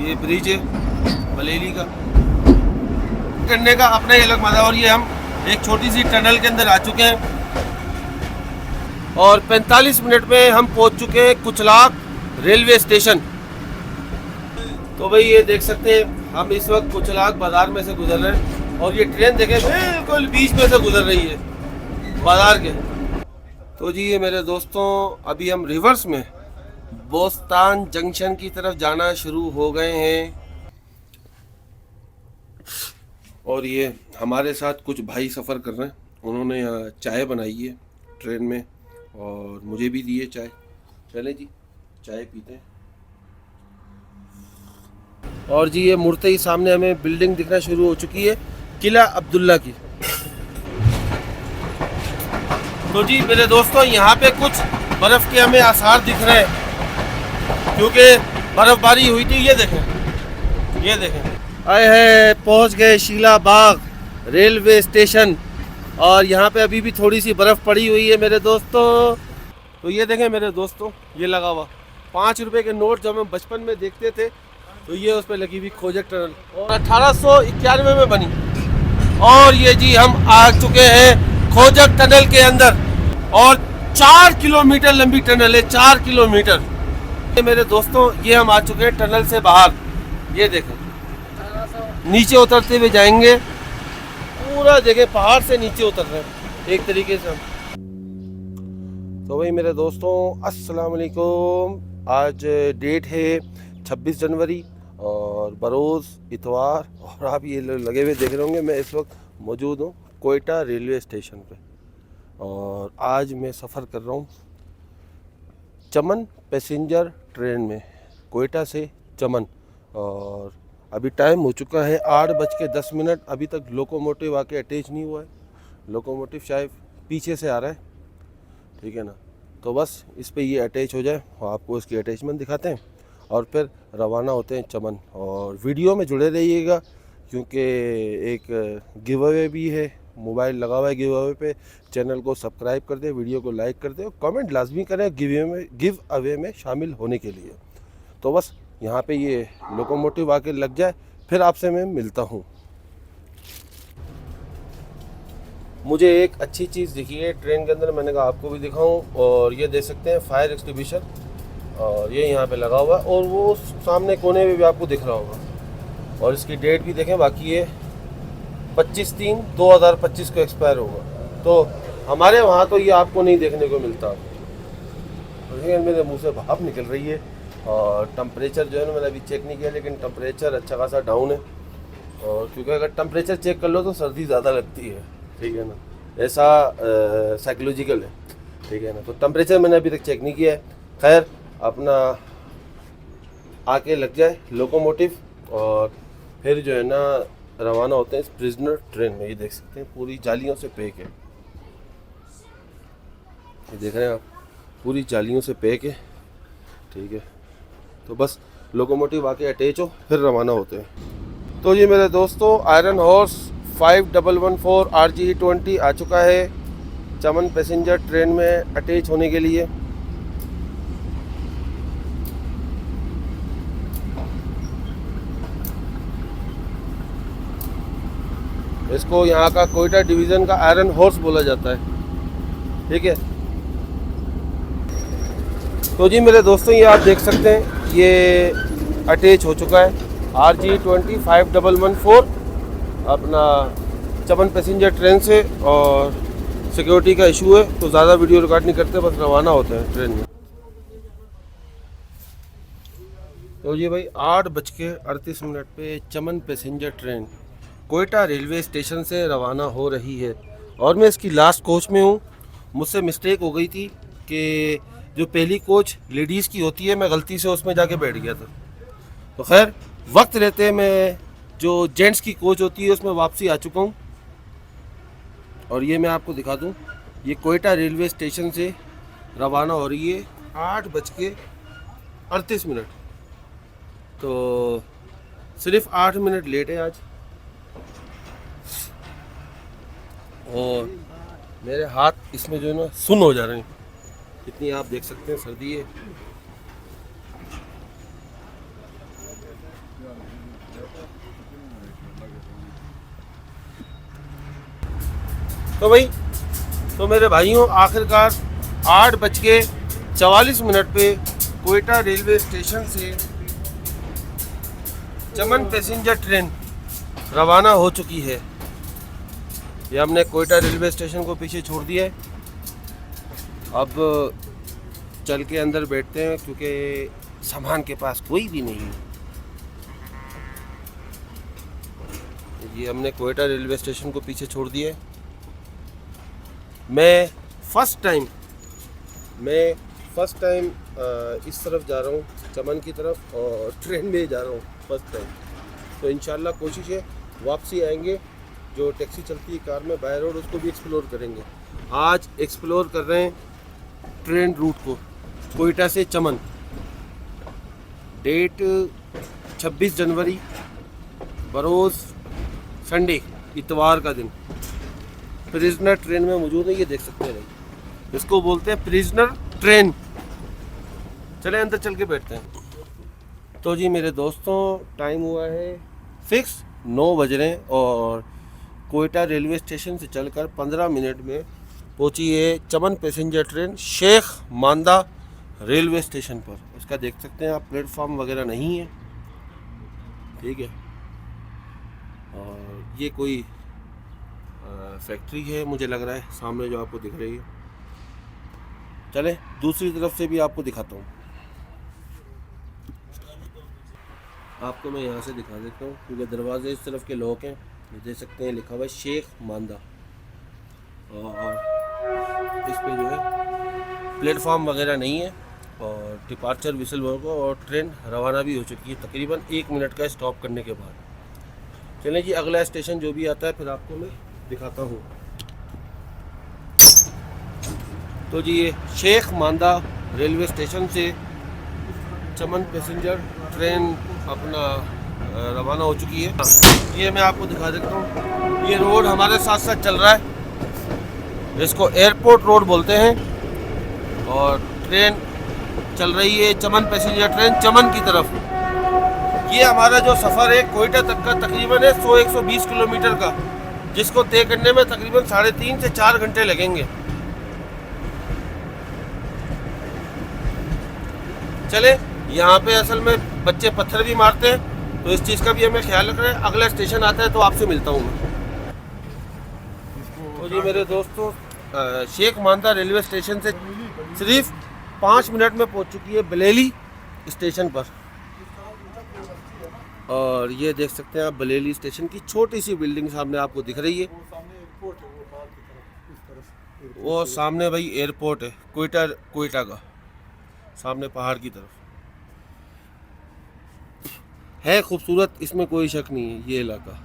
ये ब्रिज है बलेली का, करने का अपना ही अलग मजा। और ये हम एक छोटी सी टनल के अंदर आ चुके हैं और 45 मिनट में हम पहुंच चुके हैं कुचलाक रेलवे स्टेशन। तो भाई ये देख सकते हैं हम इस वक्त कुचलाक बाजार में से गुजर रहे हैं और ये ट्रेन देखें बिल्कुल बीच में से गुजर रही है बाजार के। तो जी ये मेरे दोस्तों अभी हम रिवर्स में बोस्तान जंक्शन की तरफ जाना शुरू हो गए हैं और ये हमारे साथ कुछ भाई सफ़र कर रहे हैं। उन्होंने यहाँ चाय बनाई है ट्रेन में और मुझे भी दी है चाय। चले जी चाय पीते हैं। और जी ये मुड़ते ही सामने हमें बिल्डिंग दिखना शुरू हो चुकी है किला अब्दुल्ला की। तो जी मेरे दोस्तों यहाँ पे कुछ बर्फ़ के हमें आसार दिख रहे हैं क्योंकि बर्फ़बारी हुई थी। ये देखें आए हैं पहुँच गए शीला बाग रेलवे स्टेशन और यहाँ पे अभी भी थोड़ी सी बर्फ़ पड़ी हुई है मेरे दोस्तों। तो ये देखें मेरे दोस्तों ये लगा हुआ 5 रुपए के नोट जो हम बचपन में देखते थे, तो ये उस पर लगी हुई खोजक टनल और 1891 में बनी। और ये जी हम आ चुके हैं खोजक टनल के अंदर और 4 किलोमीटर लंबी टनल है, 4 किलोमीटर। ये मेरे दोस्तों ये हम आ चुके हैं टनल से बाहर। ये देखें नीचे उतरते हुए जाएंगे, पूरा जगह पहाड़ से नीचे उतर रहे हैं एक तरीके से हम। तो भाई मेरे दोस्तों अस्सलाम वालेकुम। आज डेट है 26 जनवरी और बरोज़ इतवार और आप ये लगे हुए देख रहे होंगे मैं इस वक्त मौजूद हूँ कोयटा रेलवे स्टेशन पे और आज मैं सफ़र कर रहा हूँ चमन पैसेंजर ट्रेन में कोयटा से चमन। और अभी टाइम हो चुका है 8:10। अभी तक लोकोमोटिव आके अटैच नहीं हुआ है। लोकोमोटिव शायद पीछे से आ रहा है, ठीक है ना। तो बस इस पे ये अटैच हो जाए और आपको इसकी अटैचमेंट दिखाते हैं और फिर रवाना होते हैं चमन। और वीडियो में जुड़े रहिएगा क्योंकि एक गिव अवे भी है, मोबाइल लगा हुआ है गिव अवे पे। चैनल को सब्सक्राइब कर दें, वीडियो को लाइक कर दें और कमेंट लाजमी करें गिव अवे में शामिल होने के लिए। तो बस यहाँ पे ये लोकोमोटिव आके लग जाए फिर आपसे मैं मिलता हूँ। मुझे एक अच्छी चीज़ दिखी है ट्रेन के अंदर, मैंने कहा आपको भी दिखाऊं। और ये देख सकते हैं फायर एक्सटिंग्विशर और ये यहाँ पे लगा हुआ है और वो सामने कोने में भी आपको दिख रहा होगा। और इसकी डेट भी देखें, बाकी ये 25/3/2025 को एक्सपायर होगा। तो हमारे वहाँ तो ये आपको नहीं देखने को मिलता। तो मेरे मुँह से भाप निकल रही है और टेम्परेचर जो है ना मैंने अभी चेक नहीं किया, लेकिन टेम्परेचर अच्छा खासा डाउन है। और क्योंकि अगर टेम्परेचर चेक कर लो तो सर्दी ज़्यादा लगती है, ठीक है ना, ऐसा साइकोलॉजिकल है, ठीक है ना। तो टेम्परेचर मैंने अभी तक चेक नहीं किया है। खैर अपना आके लग जाए लोकोमोटिव और फिर जो है ना रवाना होते हैं इस प्रिजनर ट्रेन में। ये देख सकते हैं पूरी जालियों से पैक है, ये देख रहे हैं आप, पूरी जालियों से पैक है, ठीक है। तो बस लोकोमोटिव आके अटैच हो फिर रवाना होते हैं। तो जी मेरे दोस्तों आयरन हॉर्स 5114 RGE20 आ चुका है चमन पैसेंजर ट्रेन में अटैच होने के लिए। इसको यहाँ का कोयटा डिवीज़न का आयरन हॉर्स बोला जाता है, ठीक है। तो जी मेरे दोस्तों ये आप देख सकते हैं ये अटैच हो चुका है RGE20 5114 अपना चमन पैसेंजर ट्रेन से। और सिक्योरिटी का इशू है तो ज़्यादा वीडियो रिकॉर्ड नहीं करते, बस रवाना होते हैं ट्रेन में। तो जी भाई 8:38 पे Chaman passenger train Quetta railway station से रवाना हो रही है और मैं इसकी लास्ट कोच में हूँ। मुझसे मिस्टेक हो गई थी कि जो पहली कोच लेडीज़ की होती है मैं गलती से उसमें जाके बैठ गया था। तो खैर वक्त रहते मैं जो जेंट्स की कोच होती है उसमें वापसी आ चुका हूँ। और ये मैं आपको दिखा दूँ, ये कोयटा रेलवे स्टेशन से रवाना हो रही है 8:38। तो सिर्फ 8 मिनट लेट है आज। और मेरे हाथ इसमें जो है ना सुन्न हो जा रहे हैं, इतनी आप देख सकते हैं सर्दी है। तो मेरे भाइयों, आखिरकार 8:44 पे कोयटा रेलवे स्टेशन से चमन पैसेंजर ट्रेन रवाना हो चुकी है। ये हमने कोयटा रेलवे स्टेशन को पीछे छोड़ दिया है। अब चल के अंदर बैठते हैं क्योंकि सामान के पास कोई भी नहीं है। ये हमने कोयटा रेलवे स्टेशन को पीछे छोड़ दिया है। मैं फर्स्ट टाइम इस तरफ जा रहा हूँ, चमन की तरफ, और ट्रेन में जा रहा हूँ फर्स्ट टाइम। तो इंशाल्लाह कोशिश है वापसी आएंगे, जो टैक्सी चलती है कार में बाय रोड, उसको भी एक्सप्लोर करेंगे। आज एक्सप्लोर कर रहे हैं ट्रेन रूट को, कोयटा से चमन। डेट 26 जनवरी, बरोज़ संडे, इतवार का दिन। प्रिजनर ट्रेन में मौजूद है, ये देख सकते हैं। इसको बोलते हैं प्रिजनर ट्रेन। चले अंदर चल के बैठते हैं। तो जी मेरे दोस्तों, टाइम हुआ है फिक्स 9 बज रहे हैं और कोयटा रेलवे स्टेशन से चलकर 15 मिनट में पहुंची है चमन पैसेंजर ट्रेन शेख मांदा रेलवे स्टेशन पर। इसका देख सकते हैं आप, प्लेटफॉर्म वगैरह नहीं है, ठीक है। और ये कोई फैक्ट्री है मुझे लग रहा है, सामने जो आपको दिख रही है। चले दूसरी तरफ से भी आपको दिखाता हूँ। आपको मैं यहाँ से दिखा देता हूँ क्योंकि दरवाजे इस तरफ के लॉक हैं। ये देख सकते हैं, लिखा हुआ है शेख मांदा, और इस पे जो है प्लेटफॉर्म वगैरह नहीं है। और डिपार्चर विसल होगा और ट्रेन रवाना भी हो चुकी है तकरीबन 1 मिनट का स्टॉप करने के बाद। चलें जी, अगला स्टेशन जो भी आता है फिर आपको मैं दिखाता हूँ। तो जी ये शेख मांदा रेलवे स्टेशन से चमन पैसेंजर ट्रेन अपना रवाना हो चुकी है। ये मैं आपको दिखा देता हूँ। ये रोड हमारे साथ साथ चल रहा है, इसको एयरपोर्ट रोड बोलते हैं। और ट्रेन चल रही है चमन पैसेंजर ट्रेन चमन की तरफ। ये हमारा जो सफ़र है कोयटा तक का तकरीबन है 100-120 किलोमीटर का, जिसको तय करने में तकरीबन 3.5 से 4 घंटे लगेंगे। चले, यहाँ पे असल में बच्चे पत्थर भी मारते हैं, तो इस चीज़ का भी हमें ख्याल रख रहे हैं। अगला स्टेशन आता है तो आपसे मिलता हूँ मैं। तो जी मेरे दोस्तों, शेख मांदा रेलवे स्टेशन से सिर्फ 5 मिनट में पहुँच चुकी है बलेली स्टेशन पर। और ये देख सकते हैं आप, बलेली स्टेशन की छोटी सी बिल्डिंग सामने आपको दिख रही है। वो सामने भाई एयरपोर्ट है कोयटा का, सामने पहाड़ की तरफ है। खूबसूरत, इसमें कोई शक नहीं है ये इलाका।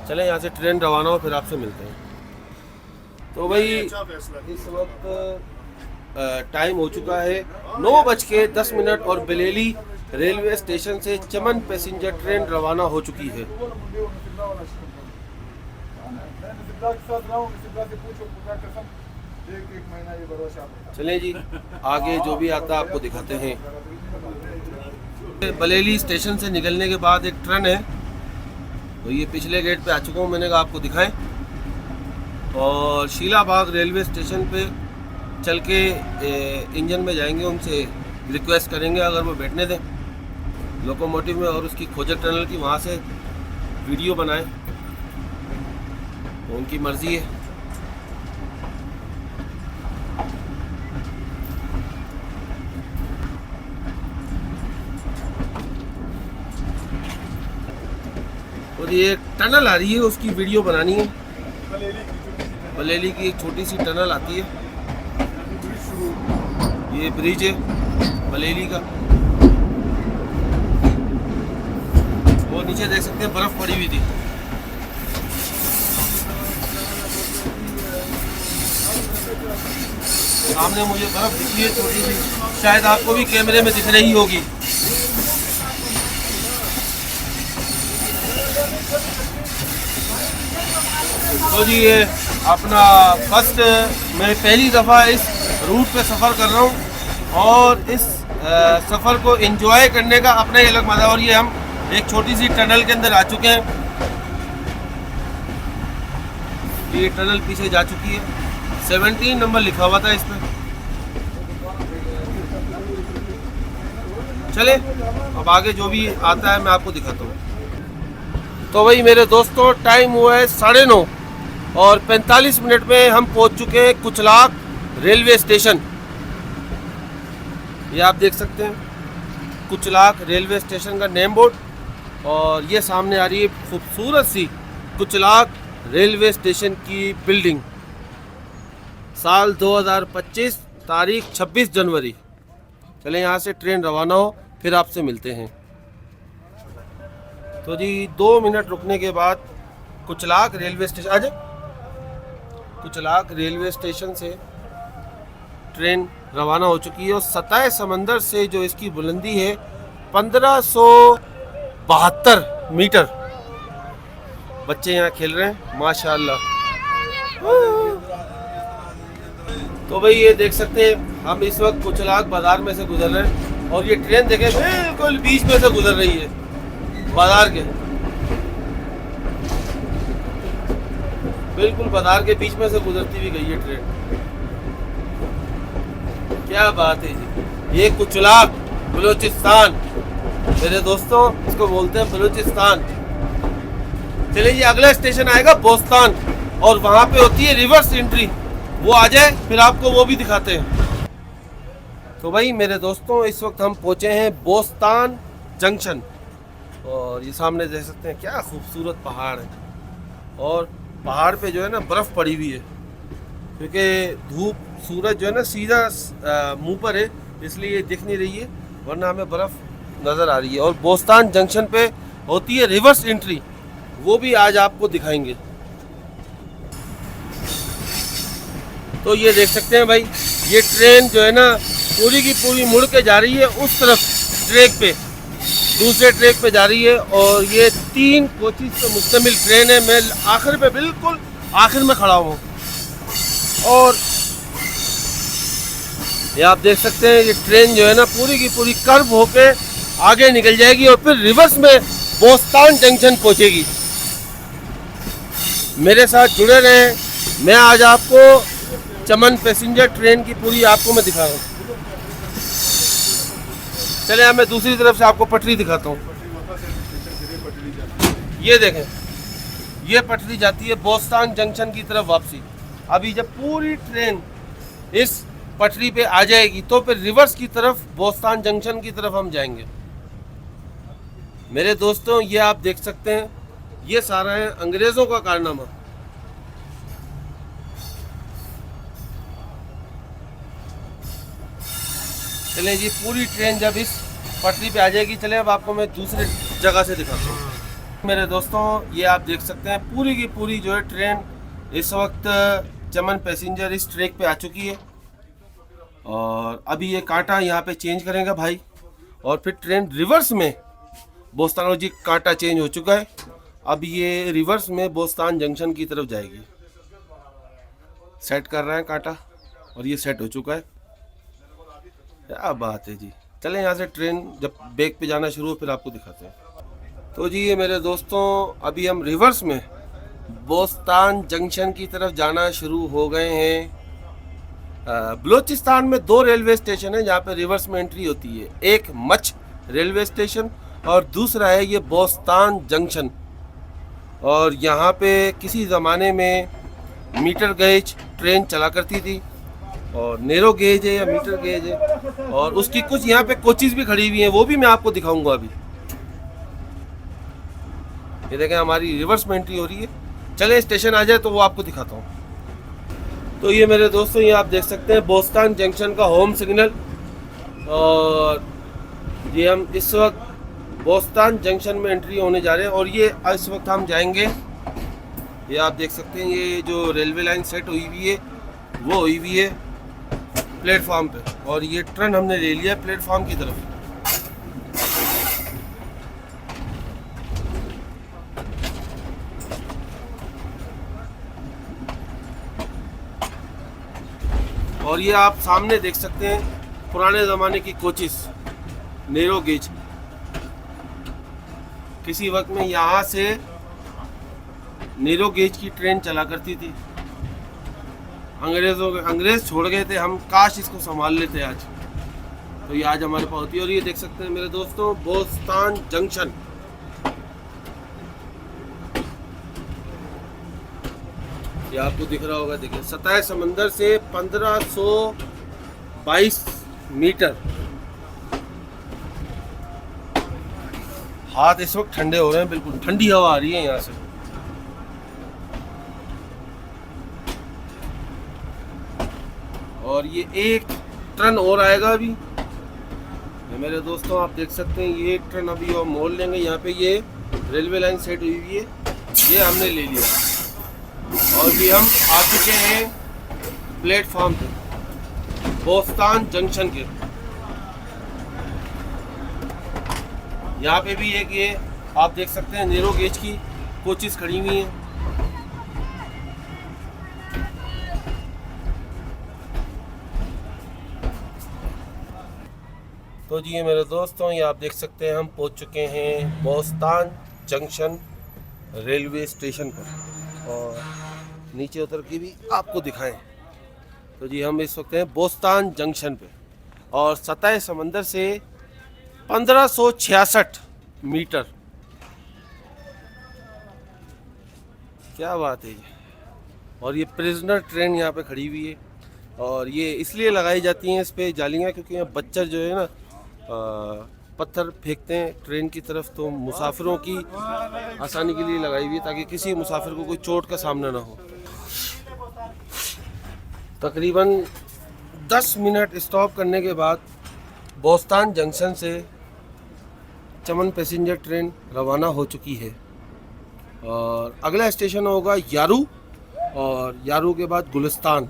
चलें यहाँ से ट्रेन रवाना हो, फिर आपसे मिलते हैं। तो भाई इस वक्त टाइम हो चुका है 9:10 और बलेली रेलवे स्टेशन से चमन पैसेंजर ट्रेन रवाना हो चुकी है। चलें जी, आगे जो भी आता आपको दिखाते हैं। बलेली स्टेशन से निकलने के बाद एक ट्रेन है, तो ये पिछले गेट पे आ चुका हूँ, मैंने कहा आपको दिखाएं। और शीलाबाग रेलवे स्टेशन पे चल के इंजन में जाएंगे, उनसे रिक्वेस्ट करेंगे अगर वो बैठने दें लोकोमोटिव में, और उसकी खोजक टनल की वहाँ से वीडियो बनाएं, तो उनकी मर्ज़ी है। और ये टनल आ रही है, उसकी वीडियो बनानी है। बलेली की एक छोटी सी टनल आती है, ये ब्रिज है बलेली का। वो नीचे देख सकते हैं बर्फ पड़ी हुई थी। सामने मुझे बर्फ दिखी है छोटी सी, शायद आपको भी कैमरे में दिख रही होगी। तो जी ये अपना फर्स्ट, मैं पहली दफ़ा इस रूट पे सफ़र कर रहा हूँ और इस सफ़र को एंजॉय करने का अपना ही अलग मज़ा। और ये हम एक छोटी सी टनल के अंदर आ चुके हैं। ये टनल पीछे जा चुकी है। 17 नंबर लिखा हुआ था इस पर। चले अब आगे जो भी आता है मैं आपको दिखाता हूँ। तो वही मेरे दोस्तों, टाइम हुआ है 9:30 और 45 मिनट में हम पहुँच चुके हैं कुचलाक रेलवे स्टेशन। ये आप देख सकते हैं कुचलाक रेलवे स्टेशन का नेम बोर्ड, और ये सामने आ रही है खूबसूरत सी कुचलाक रेलवे स्टेशन की बिल्डिंग। साल 2025, तारीख 26 जनवरी। चले यहाँ से ट्रेन रवाना हो, फिर आपसे मिलते हैं। तो जी 2 मिनट रुकने के बाद कुचलाक रेलवे स्टेशन आ जाए। कुचलाक रेलवे स्टेशन से ट्रेन रवाना हो चुकी है और सतह समंदर से जो इसकी बुलंदी है 1572 मीटर। बच्चे यहाँ खेल रहे हैं माशाल्लाह। तो भाई ये देख सकते हैं हम इस वक्त कुचलाक बाजार में से गुजर रहे हैं और ये ट्रेन देखें बिल्कुल बीच में से गुजर रही है बाजार के, बिल्कुल बाजार के बीच में से गुजरती हुई गई है ट्रेन। क्या बात है जी। ये कुचलाक बलूचिस्तान मेरे दोस्तों, इसको बोलते हैं बलूचिस्तान। चलिए ये अगला स्टेशन आएगा बोस्तान, और वहां पे होती है रिवर्स एंट्री। वो आ जाए फिर आपको वो भी दिखाते हैं। तो भाई मेरे दोस्तों, इस वक्त हम पहुंचे हैं बोस्तान जंक्शन, और ये सामने देख सकते हैं क्या खूबसूरत पहाड़ है, और पहाड़ पे जो है ना बर्फ़ पड़ी हुई है, क्योंकि धूप सूरज जो है ना सीधा मुंह पर है, इसलिए दिख नहीं रही है, वरना हमें बर्फ़ नज़र आ रही है। और बोस्तान जंक्शन पे होती है रिवर्स एंट्री, वो भी आज आपको दिखाएंगे। तो ये देख सकते हैं भाई, ये ट्रेन जो है ना पूरी की पूरी मुड़ के जा रही है उस तरफ ट्रैक पे, दूसरे ट्रैक पे जा रही है, और ये 3 कोचेस पे मुश्तमिल ट्रेन है। मैं आखिर पे बिल्कुल आखिर में खड़ा हूँ, और ये आप देख सकते हैं ये ट्रेन जो है ना पूरी की पूरी कर्व होके आगे निकल जाएगी और फिर रिवर्स में बोस्तान जंक्शन पहुंचेगी। मेरे साथ जुड़े रहें, मैं आज आपको चमन पैसेंजर ट्रेन की पूरी आपको मैं दिखा रहा हूँ। चले मैं दूसरी तरफ से आपको पटरी दिखाता हूँ। ये देखें, ये पटरी जाती है बोस्तान जंक्शन की तरफ वापसी। अभी जब पूरी ट्रेन इस पटरी पे आ जाएगी तो फिर रिवर्स की तरफ बोस्तान जंक्शन की तरफ हम जाएंगे। मेरे दोस्तों, ये आप देख सकते हैं, ये सारा है अंग्रेज़ों का कारनामा। चलें जी, पूरी ट्रेन जब इस पटरी पे आ जाएगी, चलें अब आपको मैं दूसरे जगह से दिखाता हूँ। मेरे दोस्तों, ये आप देख सकते हैं पूरी की पूरी जो है ट्रेन इस वक्त चमन पैसेंजर इस ट्रैक पे आ चुकी है, और अभी ये कांटा यहाँ पे चेंज करेंगे भाई, और फिर ट्रेन रिवर्स में बोस्तान जी कांटा चेंज हो चुका है, अब ये रिवर्स में बोस्तान जंक्शन की तरफ जाएगी। सेट कर रहे हैं कांटा, और ये सेट हो चुका है। क्या बात है जी। चलें यहाँ से ट्रेन जब बैक पे जाना शुरू हो फिर आपको दिखाते हैं। तो जी ये मेरे दोस्तों, अभी हम रिवर्स में बोस्तान जंक्शन की तरफ जाना शुरू हो गए हैं। बलूचिस्तान में 2 रेलवे स्टेशन है जहाँ पे रिवर्स में एंट्री होती है। एक मच रेलवे स्टेशन और दूसरा है ये बोस्तान जंक्शन। और यहाँ पे किसी ज़माने में मीटर गेज ट्रेन चला करती थी, और नैरो गेज है या मीटर गेज है, और उसकी कुछ यहाँ पे कोचेस भी खड़ी हुई हैं, वो भी मैं आपको दिखाऊंगा अभी। ये देखें हमारी रिवर्स में एंट्री हो रही है। चलें स्टेशन आ जाए तो वो आपको दिखाता हूँ। तो ये मेरे दोस्तों, ये आप देख सकते हैं बोस्तान जंक्शन का होम सिग्नल, और ये हम इस वक्त बोस्तान जंक्शन में एंट्री होने जा रहे हैं। और ये इस वक्त हम जाएंगे, ये आप देख सकते हैं ये जो रेलवे लाइन सेट हुई हुई है वो हुई हुई है प्लेटफॉर्म पे, और ये ट्रेन हमने ले लिया प्लेटफॉर्म की तरफ। और ये आप सामने देख सकते हैं पुराने ज़माने की कोचेस, नैरो गेज। किसी वक्त में यहाँ से नैरो गेज की ट्रेन चला करती थी। अंग्रेज छोड़ गए थे, हम काश इसको संभाल लेते आज। तो ये आज हमारे पास होती है। और ये देख सकते हैं मेरे दोस्तों, बोस्तान जंक्शन। ये आपको दिख रहा होगा, देखिए सतह समंदर से 1522 मीटर। हाथ इस वक्त ठंडे हो रहे हैं, बिल्कुल ठंडी हवा आ रही है यहाँ से। और ये 1 टन और आएगा अभी। मेरे दोस्तों आप देख सकते हैं, ये 1 टन अभी और मोल लेंगे। यहाँ पे ये रेलवे लाइन सेट हुई हुई है, ये हमने ले लिया। और भी हम आ चुके हैं प्लेटफॉर्म पे, बोस्तान जंक्शन के। यहाँ पे भी एक ये आप देख सकते हैं नैरो गेज की कोचेस खड़ी हुई हैं। तो जी ये मेरे दोस्तों, ये आप देख सकते हैं हम पहुँच चुके हैं बोस्तान जंक्शन रेलवे स्टेशन पर। और नीचे उतर के भी आपको दिखाएं। तो जी हम इस वक्त हैं बोस्तान जंक्शन पे और सतह समंदर से 1566 मीटर। क्या बात है ये। और ये प्रिजनर ट्रेन यहाँ पे खड़ी हुई है। और ये इसलिए लगाई जाती हैं इस पे जालियाँ, क्योंकि यहाँ बच्चर जो है ना पत्थर फेंकते हैं ट्रेन की तरफ, तो मुसाफिरों की आसानी के लिए लगाई हुई है, ताकि किसी मुसाफिर को कोई चोट का सामना ना हो। तकरीबन 10 मिनट स्टॉप करने के बाद बोस्तान जंक्शन से चमन पैसेंजर ट्रेन रवाना हो चुकी है। और अगला स्टेशन होगा यारू, और यारू के बाद गुलिस्तान।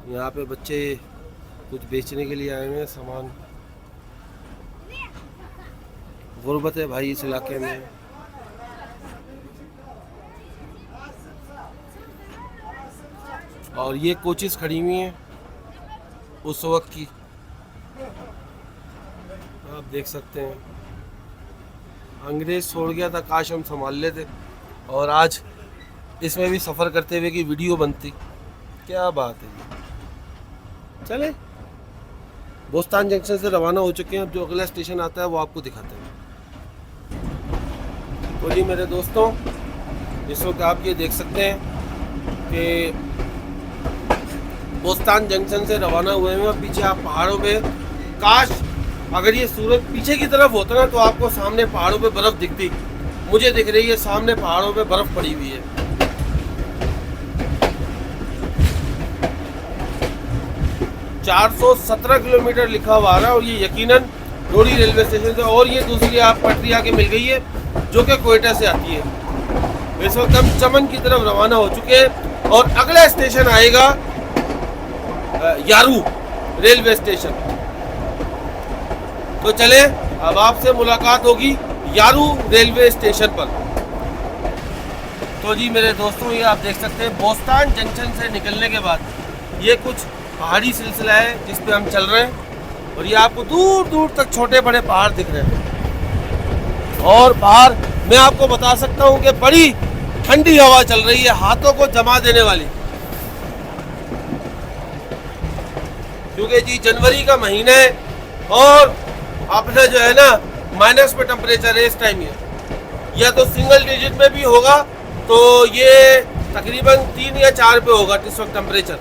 यहाँ पे बच्चे कुछ बेचने के लिए आए हुए हैं सामान। गुर्बत है भाई इस इलाके में। और ये कोचेस खड़ी हुई हैं उस वक्त की, आप देख सकते हैं। अंग्रेज छोड़ गया था, काश हम संभाल लेते और आज इसमें भी सफ़र करते हुए की वीडियो बनती। क्या बात है। चले बोस्तान जंक्शन से रवाना हो चुके हैं। अब जो अगला स्टेशन आता है वो आपको दिखाते हैं। तो जी मेरे दोस्तों, इस वक्त आप ये देख सकते हैं कि बोस्तान जंक्शन से रवाना हुए हैं। पीछे आप पहाड़ों पे, काश अगर ये सूरज पीछे की तरफ होता ना तो आपको सामने पहाड़ों पे बर्फ़ दिखती। मुझे दिख रही है सामने पहाड़ों पे बर्फ़ पड़ी हुई है। 417 किलोमीटर लिखा हुआ आ रहा है और ये यकीनन डोरी रेलवे स्टेशन से। और ये दूसरी आप पटरी आके मिल गई है जो कि कोयटा से आती है। इस वक्त हम चमन की तरफ रवाना हो चुके हैं और अगला स्टेशन आएगा यारू रेलवे स्टेशन। तो चले अब आपसे मुलाकात होगी यारू रेलवे स्टेशन पर। तो जी मेरे दोस्तों, ये आप देख सकते हैं बोस्तान जंक्शन से निकलने के बाद ये कुछ पहाड़ी सिलसिला है जिस पे हम चल रहे हैं। और ये आपको दूर दूर तक छोटे बड़े पहाड़ दिख रहे हैं। और बाहर मैं आपको बता सकता हूँ कि बड़ी ठंडी हवा चल रही है, हाथों को जमा देने वाली। क्योंकि जी जनवरी का महीना है और अपना जो है ना माइनस पे टेम्परेचर है इस टाइम। ये या तो सिंगल डिजिट में भी होगा तो ये तकरीबन 3 या 4 पे होगा इस वक्त टेम्परेचर।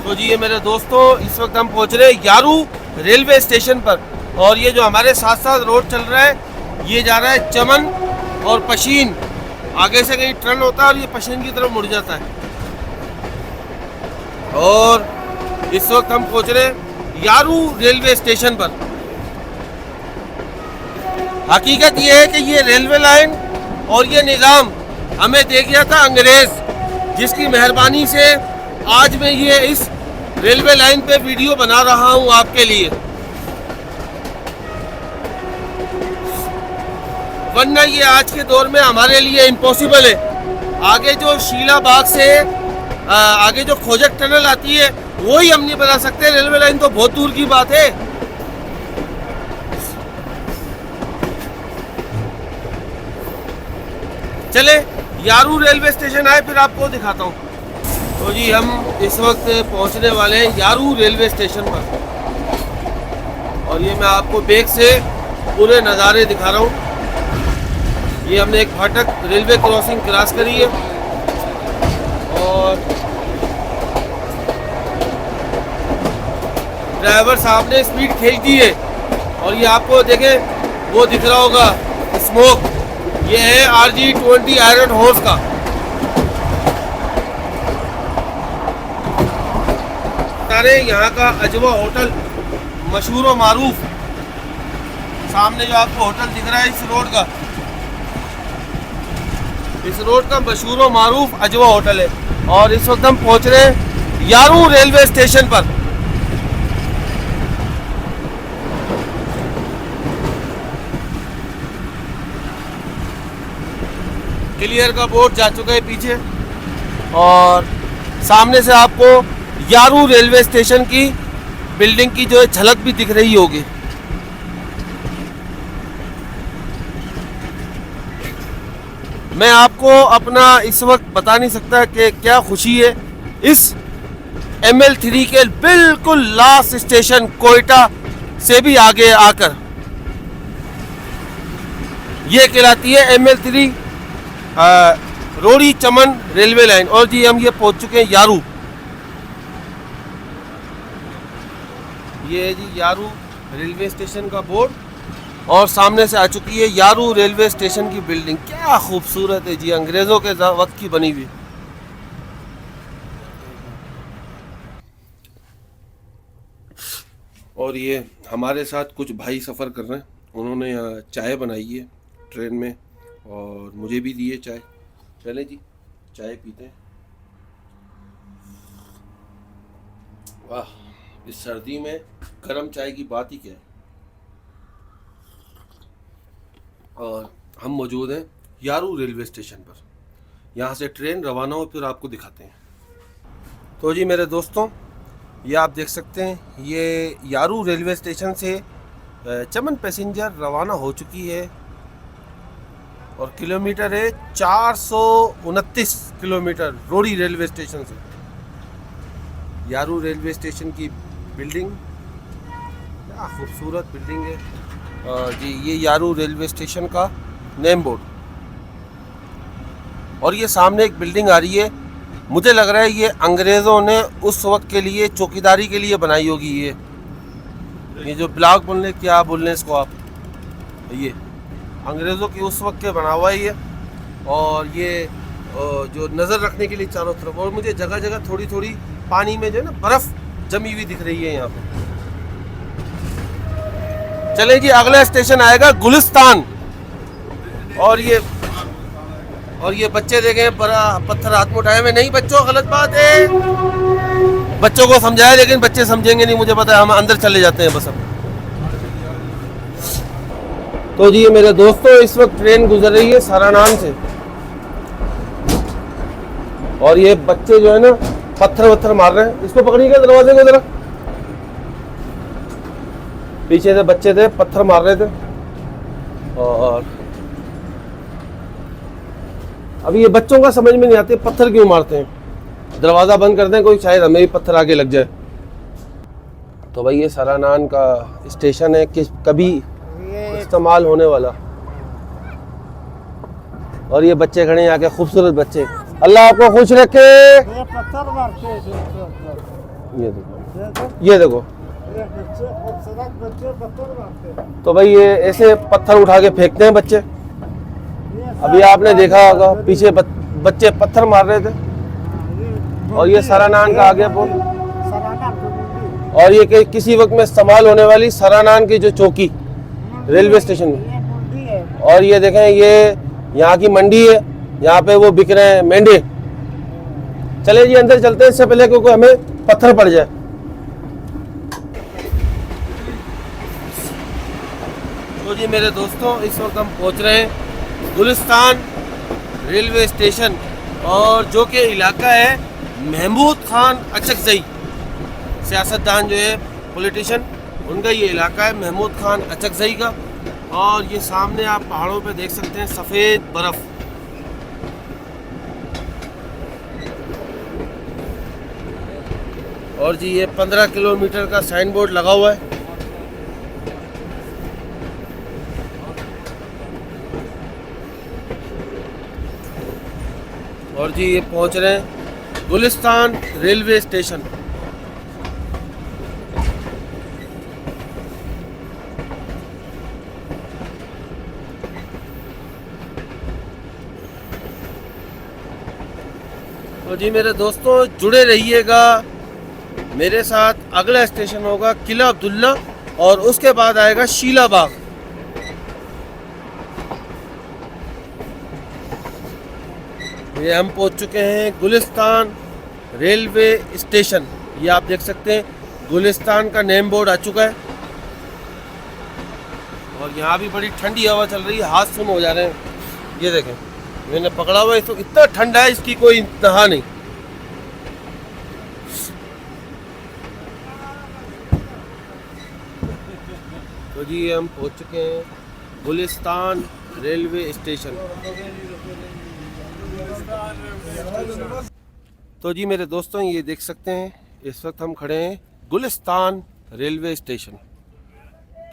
तो जी ये मेरे दोस्तों, इस वक्त हम पहुंच रहे हैं यारू रेलवे स्टेशन पर। और ये जो हमारे साथ साथ रोड चल रहा है ये जा रहा है चमन और पशीन। आगे से कहीं टर्न होता है और ये पशीन की तरफ मुड़ जाता है। और इस वक्त हम पहुंच रहे हैं यारू रेलवे स्टेशन पर। हकीकत ये है कि ये रेलवे लाइन और ये निज़ाम हमें दे गया था अंग्रेज, जिसकी मेहरबानी से आज मैं ये इस रेलवे लाइन पे वीडियो बना रहा हूँ आपके लिए। वरना ये आज के दौर में हमारे लिए इम्पॉसिबल है। आगे जो शीला बाग से आगे जो खोजक टनल आती है वही हम नहीं बना सकते, रेलवे लाइन तो बहुत दूर की बात है। चले यारू रेलवे स्टेशन आए फिर आपको दिखाता हूँ। तो जी हम इस वक्त पहुँचने वाले हैं यारू रेलवे स्टेशन पर, और ये मैं आपको बैक से पूरे नज़ारे दिखा रहा हूँ। ये हमने एक फाटक रेलवे क्रॉसिंग क्रॉस करी है, और ड्राइवर साहब ने स्पीड खेल दी है। और ये आपको देखें वो दिख रहा होगा स्मोक, ये है RG20 आयरन हॉर्स का। सारे यहाँ का अजवा होटल मशहूर व मारूफ, सामने जो आपको होटल दिख रहा है इस रोड का मशहूर व मारूफ अजवा होटल है। और इस वक्त हम पहुँच रहे हैं यारू रेलवे स्टेशन पर। क्लियर का बोर्ड जा चुका है पीछे, और सामने से आपको यारू रेलवे स्टेशन की बिल्डिंग की जो है झलक भी दिख रही होगी। मैं आपको अपना इस वक्त बता नहीं सकता कि क्या खुशी है इस ML3 के बिल्कुल लास्ट स्टेशन कोयटा से भी आगे आकर। ये कहलाती है ML3 रोड़ी चमन रेलवे लाइन। और जी हम ये पहुंच चुके हैं यारू। ये है जी यारू रेलवे स्टेशन का बोर्ड, और सामने से आ चुकी है यारू रेलवे स्टेशन की बिल्डिंग। क्या खूबसूरत है जी, अंग्रेज़ों के वक्त की बनी हुई। और ये हमारे साथ कुछ भाई सफ़र कर रहे हैं, उन्होंने यहाँ चाय बनाई है ट्रेन में, और मुझे भी दिए चाय। चले जी चाय पीते हैं। वाह, इस सर्दी में गर्म चाय की बात ही क्या है। और हम मौजूद हैं यारू रेलवे स्टेशन पर, यहाँ से ट्रेन रवाना हो फिर आपको दिखाते हैं। तो जी मेरे दोस्तों, ये आप देख सकते हैं, ये यारू रेलवे स्टेशन से चमन पैसेंजर रवाना हो चुकी है, और किलोमीटर है 429 किलोमीटर रोड़ी रेलवे स्टेशन से। यारू रेलवे स्टेशन की बिल्डिंग क्या खूबसूरत बिल्डिंग है। जी ये यारू रेलवे स्टेशन का नेम बोर्ड, और ये सामने एक बिल्डिंग आ रही है। मुझे लग रहा है ये अंग्रेज़ों ने उस वक्त के लिए चौकीदारी के लिए बनाई होगी। ये जो ब्लॉक बोलने क्या बोलने इसको आप, ये अंग्रेज़ों की उस वक्त के बना हुआ है ये। और ये जो नज़र रखने के लिए चारों तरफ, और मुझे जगह जगह थोड़ी थोड़ी पानी में जो है ना बर्फ़ जमी हुई दिख रही है यहाँ पर। चले जी अगला स्टेशन आएगा गुलिस्तान। और ये बच्चे देखें बड़ा पत्थर हाथ में उठाए हुए। नहीं बच्चों, गलत बात है। बच्चों को समझाया लेकिन बच्चे समझेंगे नहीं, मुझे पता है। हम अंदर चले जाते हैं बस अब। तो जी मेरे दोस्तों, इस वक्त ट्रेन गुजर रही है सारानान से, और ये बच्चे जो है ना पत्थर वत्थर मार रहे हैं। इसको पकड़िएगा दरवाजे को जरा। पीछे से बच्चे थे पत्थर मार रहे थे, और अभी ये बच्चों का समझ में नहीं आते पत्थर क्यों मारते हैं। दरवाज़ा बंद करते हैं, कोई शायद हमें भी पत्थर आगे लग जाए। तो भाई ये सारानान का स्टेशन है कि कभी इस्तेमाल होने वाला। और ये बच्चे खड़े हैं यहाँ के, खूबसूरत बच्चे। अल्लाह आपको खुश रखे। ये देखो तो भाई ये ऐसे पत्थर उठा के फेंकते हैं बच्चे। अभी आपने देखा होगा पीछे बच्चे पत्थर मार रहे थे। और ये सारानान का आगे बोल, और ये किसी वक्त में इस्तेमाल होने वाली सारानान की जो चौकी रेलवे स्टेशन में। और ये देखें, ये यहाँ की मंडी है, यहाँ पे वो बिक रहे हैं मेंढे। चले जी अंदर चलते हैं, इससे पहले क्योंकि हमें पत्थर पड़ जाए। तो जी मेरे दोस्तों, इस वक्त हम पहुँच रहे हैं गुलिस्तान रेलवे स्टेशन, और जो कि इलाका है महमूद खान अचकजई, सियासतदान जो है पॉलिटिशियन, उनका ये इलाका है महमूद खान अचकजई का। और ये सामने आप पहाड़ों पे देख सकते हैं सफ़ेद बर्फ़। और जी ये 15 किलोमीटर का साइन बोर्ड लगा हुआ है। और जी ये पहुंच रहे हैं गुलिस्तान रेलवे स्टेशन। तो जी मेरे दोस्तों जुड़े रहिएगा मेरे साथ। अगला स्टेशन होगा किला अब्दुल्ला और उसके बाद आएगा शीला बाग। ये हम पहुंच चुके हैं गुलिस्तान रेलवे स्टेशन। ये आप देख सकते हैं गुलिस्तान का नेम बोर्ड आ चुका है। और यहाँ भी बड़ी ठंडी हवा चल रही है, हाथ सुन हो जा रहे हैं। ये देखें मैंने पकड़ा हुआ है, तो इतना ठंडा है इसकी कोई इंतहा नहीं। तो जी हम पहुंच चुके हैं गुलिस्तान रेलवे स्टेशन। तो जी मेरे दोस्तों ये देख सकते हैं इस वक्त हम खड़े हैं गुलिस्तान रेलवे स्टेशन।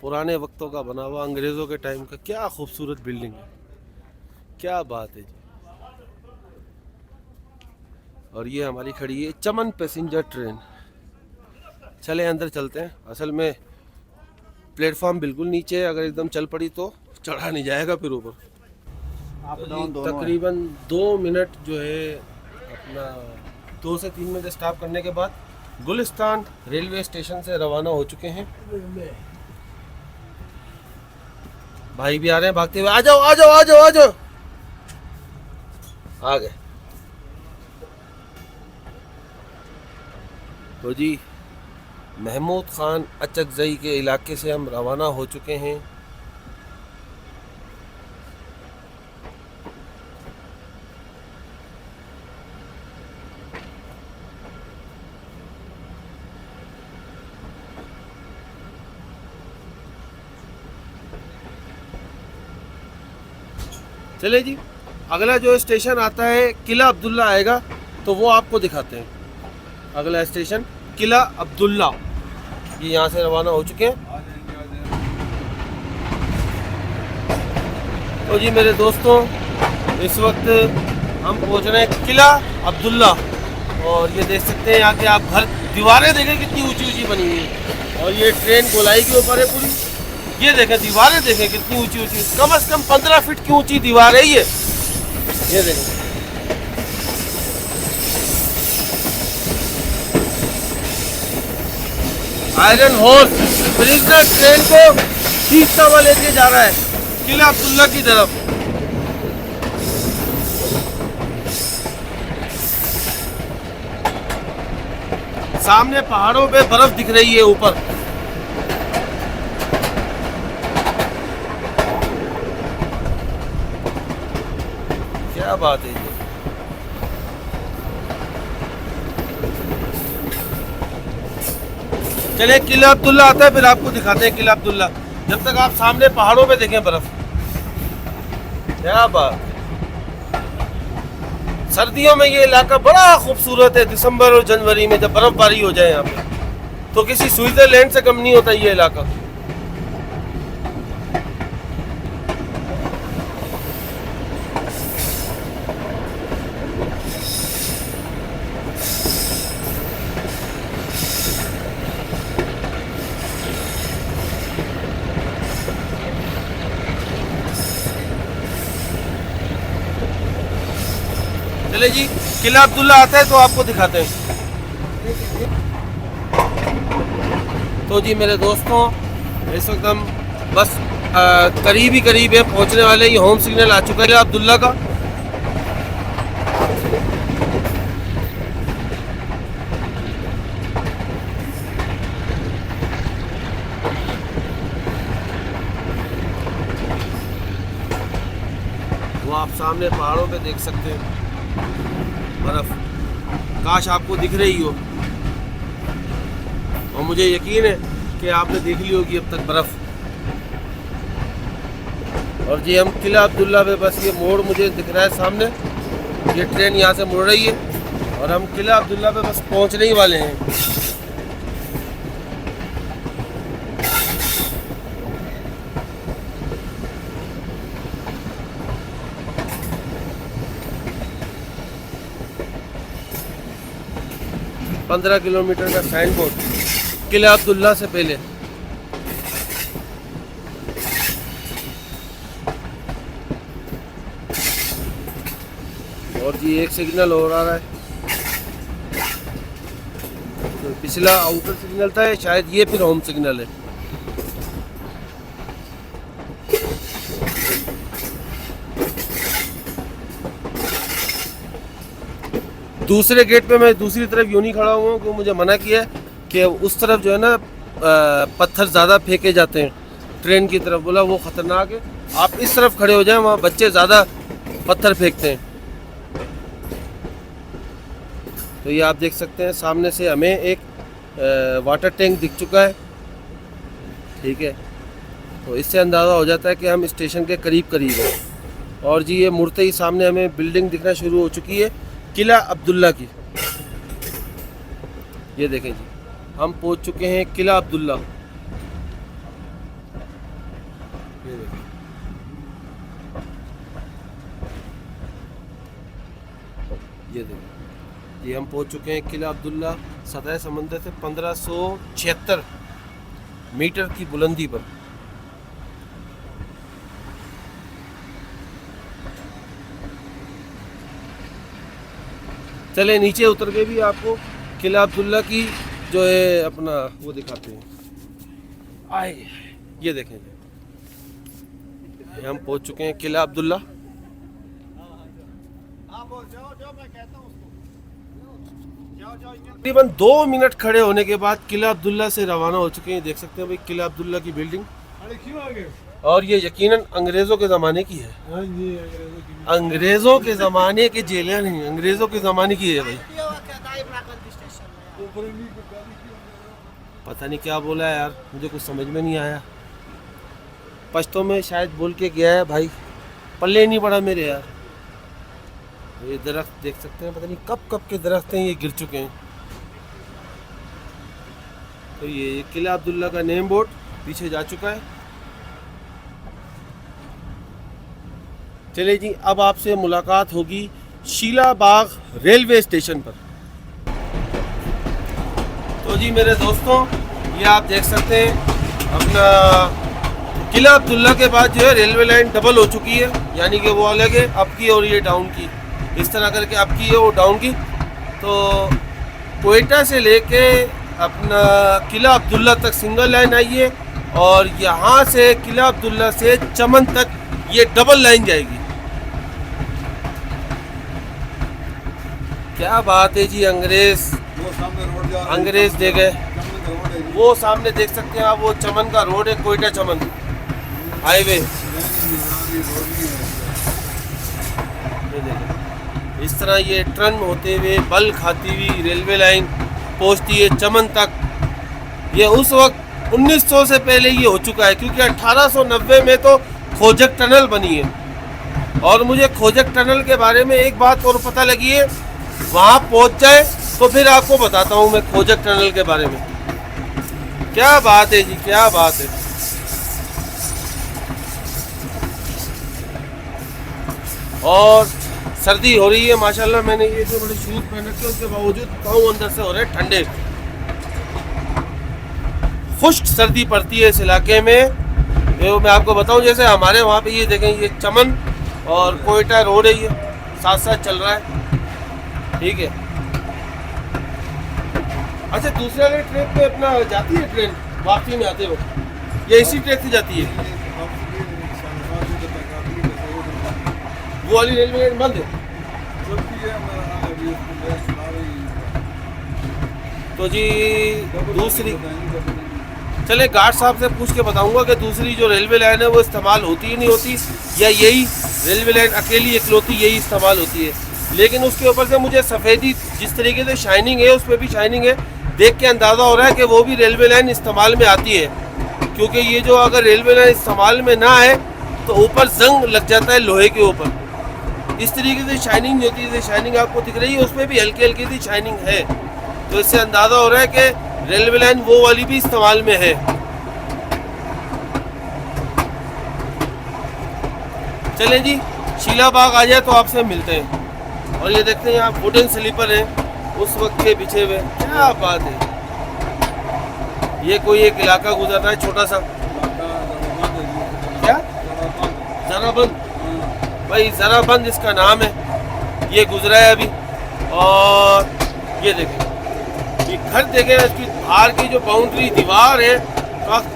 पुराने वक्तों का बना हुआ, अंग्रेज़ों के टाइम का। क्या खूबसूरत बिल्डिंग है, क्या बात है जी। और ये हमारी खड़ी है चमन पैसेंजर ट्रेन। चले अंदर चलते हैं। असल में प्लेटफॉर्म बिल्कुल नीचे है, अगर एकदम चल पड़ी तो चढ़ा नहीं जाएगा फिर ऊपर। तकरीबन 2 मिनट जो है अपना 2 से 3 मिनट स्टॉप करने के बाद गुलिस्तान रेलवे स्टेशन से रवाना हो चुके हैं। भाई भी आ रहे हैं भागते हुए। आ जाओ आ जाओ आ जाओ आ जाओ। आ गए। तो जी महमूद खान अचकजई के इलाके से हम रवाना हो चुके हैं। चले जी अगला जो स्टेशन आता है किला अब्दुल्ला आएगा, तो वो आपको दिखाते हैं। अगला स्टेशन किला अब्दुल्ला। ये यहाँ से रवाना हो चुके हैं। तो जी मेरे दोस्तों इस वक्त हम पहुँच रहे हैं किला अब्दुल्ला। और ये देख सकते हैं यहाँ के आप घर, दीवारें देखें कितनी ऊंची ऊंची बनी हुई है। और ये ट्रेन गोलाई के ऊपर है पूरी। ये देखें दीवारें देखें कितनी ऊंची ऊंची, कम से कम 15 फीट की ऊंची दीवार है ये देखें। आयरन हॉर्स प्रिजनर ट्रेन को खींचता हुआ लेके जा रहा है किला अब्दुल्ला की तरफ। सामने पहाड़ों पे बर्फ दिख रही है ऊपर। क्या बात है ये। चलिए किला अब्दुल्ला आता है फिर आपको दिखाते हैं किला अब्दुल्ला। जब तक आप सामने पहाड़ों पे देखें बर्फ। क्या बात। सर्दियों में ये इलाका बड़ा खूबसूरत है। दिसंबर और जनवरी में जब बर्फबारी हो जाए यहाँ पे, तो किसी स्विट्जरलैंड से कम नहीं होता ये इलाका। चले जी किला अब्दुल्ला आता है तो आपको दिखाते हैं। तो जी मेरे दोस्तों इस वक्त हम बस करीब ही करीब है पहुंचने वाले। ये होम सिग्नल आ चुका है किला अब्दुल्ला का। आप सामने पहाड़ों पे देख सकते हैं बर्फ़, काश आपको दिख रही हो। और मुझे यकीन है कि आपने देख ली होगी अब तक बर्फ़। और जी हम किला अब्दुल्ला पे, बस ये मोड़ मुझे दिख रहा है सामने, ये ट्रेन यहाँ से मुड़ रही है और हम किला अब्दुल्ला पे बस पहुँचने ही वाले हैं। पंद्रह किलोमीटर का साइन बोर्ड किला अब्दुल्ला से पहले। और जी एक सिग्नल और आ रहा है, तो पिछला आउटर सिग्नल था, शायद ये फिर होम सिग्नल है। दूसरे गेट पे मैं दूसरी तरफ यूं नहीं खड़ा हुआ हूँ, क्योंकि मुझे मना किया है कि उस तरफ जो है ना पत्थर ज़्यादा फेंके जाते हैं ट्रेन की तरफ, बोला वो ख़तरनाक है, आप इस तरफ खड़े हो जाएं, वहाँ बच्चे ज़्यादा पत्थर फेंकते हैं। तो ये आप देख सकते हैं सामने से हमें एक वाटर टैंक दिख चुका है, ठीक है, तो इससे अंदाज़ा हो जाता है कि हम स्टेशन के करीब करीब हैं। और जी ये मुड़ते ही सामने हमें बिल्डिंग दिखना शुरू हो चुकी है किला अब्दुल्ला की। ये देखें जी, हम पहुंच चुके हैं किला अब्दुल्ला। ये देखें, ये देखें, ये हम पहुंच चुके हैं किला अब्दुल्ला, सतह समंदर से 1576 मीटर की बुलंदी पर। चले नीचे उतर के भी आपको किला अब्दुल्ला की जो है अपना वो दिखाते हैं। आए ये देखें, हम पहुंच चुके हैं किला अब्दुल्ला। तकरीबन 2 मिनट खड़े होने के बाद किला अब्दुल्ला से रवाना हो चुके हैं। देख सकते हैं भाई किला अब्दुल्ला की बिल्डिंग, और ये यकीनन अंग्रेज़ों के ज़माने की है। अंग्रेज़ों के ज़माने की जेलें नहीं, अंग्रेज़ों के ज़माने की है भाई। पता नहीं क्या बोला है यार, मुझे कुछ समझ में नहीं आया। पश्तो में शायद बोल के गया है भाई, पल्ले नहीं पड़ा मेरे यार। ये दरख्त देख सकते हैं, पता नहीं कब कब के दरख्त हैं, ये गिर चुके हैं। तो ये किला अब्दुल्ला का नेम बोर्ड पीछे जा चुका है। चले जी, अब आपसे मुलाकात होगी शीलाबाग रेलवे स्टेशन पर। तो जी मेरे दोस्तों, ये आप देख सकते हैं अपना किला अब्दुल्ला के बाद जो है रेलवे लाइन डबल हो चुकी है, यानी कि वो अलग है अप की और ये डाउन की, इस तरह करके अप की है वो डाउन की। तो कोयटा से लेके अपना किला अब्दुल्ला तक सिंगल लाइन आई है, और यहाँ से किला अब्दुल्ला से चमन तक ये डबल लाइन जाएगी। क्या बात है जी, अंग्रेज दे गए। वो सामने देख सकते हैं आप, वो चमन का रोड है, कोयटा चमन हाईवे। इस तरह ये ट्रन होते हुए बल खाती हुई रेलवे लाइन पहुंचती है चमन तक। ये उस वक्त 1900 से पहले ये हो चुका है, क्योंकि 1890 में तो खोजक टनल बनी है। और मुझे खोजक टनल के बारे में एक बात और पता लगी है, वहाँ पहुँच जाए तो फिर आपको बताता हूँ मैं खोजक टनल के बारे में। क्या बात है जी, क्या बात है। और सर्दी हो रही है माशाल्लाह, मैंने ये जो बड़े शूज पहन रखे उसके बावजूद पाँव अंदर से हो रहे ठंडे। खुश्क सर्दी पड़ती है इस इलाके में। ये मैं आपको बताऊं, जैसे हमारे वहाँ पे ये देखें, ये चमन और कोयटा रोड है, ये साथ साथ चल रहा है, ठीक है। अच्छा, दूसरे वाले ट्रेन पे अपना जाती है ट्रेन वापसी में आते वक्त, या इसी ट्रेन से जाती है? वो वाली रेलवे लाइन बंद है। तो जी दूसरी, चले गार्ड साहब से पूछ के बताऊंगा कि दूसरी जो रेलवे लाइन है वो इस्तेमाल होती ही नहीं होती, या यही रेलवे लाइन अकेली इकलौती यही इस्तेमाल होती है। लेकिन उसके ऊपर से मुझे सफ़ेदी जिस तरीके से शाइनिंग है, उस पर भी शाइनिंग है, देख के अंदाज़ा हो रहा है कि वो भी रेलवे लाइन इस्तेमाल में आती है। क्योंकि ये जो अगर रेलवे लाइन इस्तेमाल में ना है तो ऊपर जंग लग जाता है लोहे के ऊपर। इस तरीके से शाइनिंग होती है, जैसे शाइनिंग आपको दिख रही है उसमें भी हल्की हल्की सी शाइनिंग है। तो इससे अंदाज़ा हो रहा है कि रेलवे लाइन वो वाली भी इस्तेमाल में है। चलें जी, शीला बाग आ जाए तो आपसे मिलते हैं। और ये देखते हैं यहाँ वुडन स्लीपर हैं उस वक्त के बिछे हुए, क्या बात है। ये कोई एक इलाका गुजर रहा है छोटा सा, क्या जराबंद, भाई जराबंद इसका नाम है। ये गुजरा है अभी। और ये देखें, ये घर देखें, इसकी बाहर की जो बाउंड्री दीवार है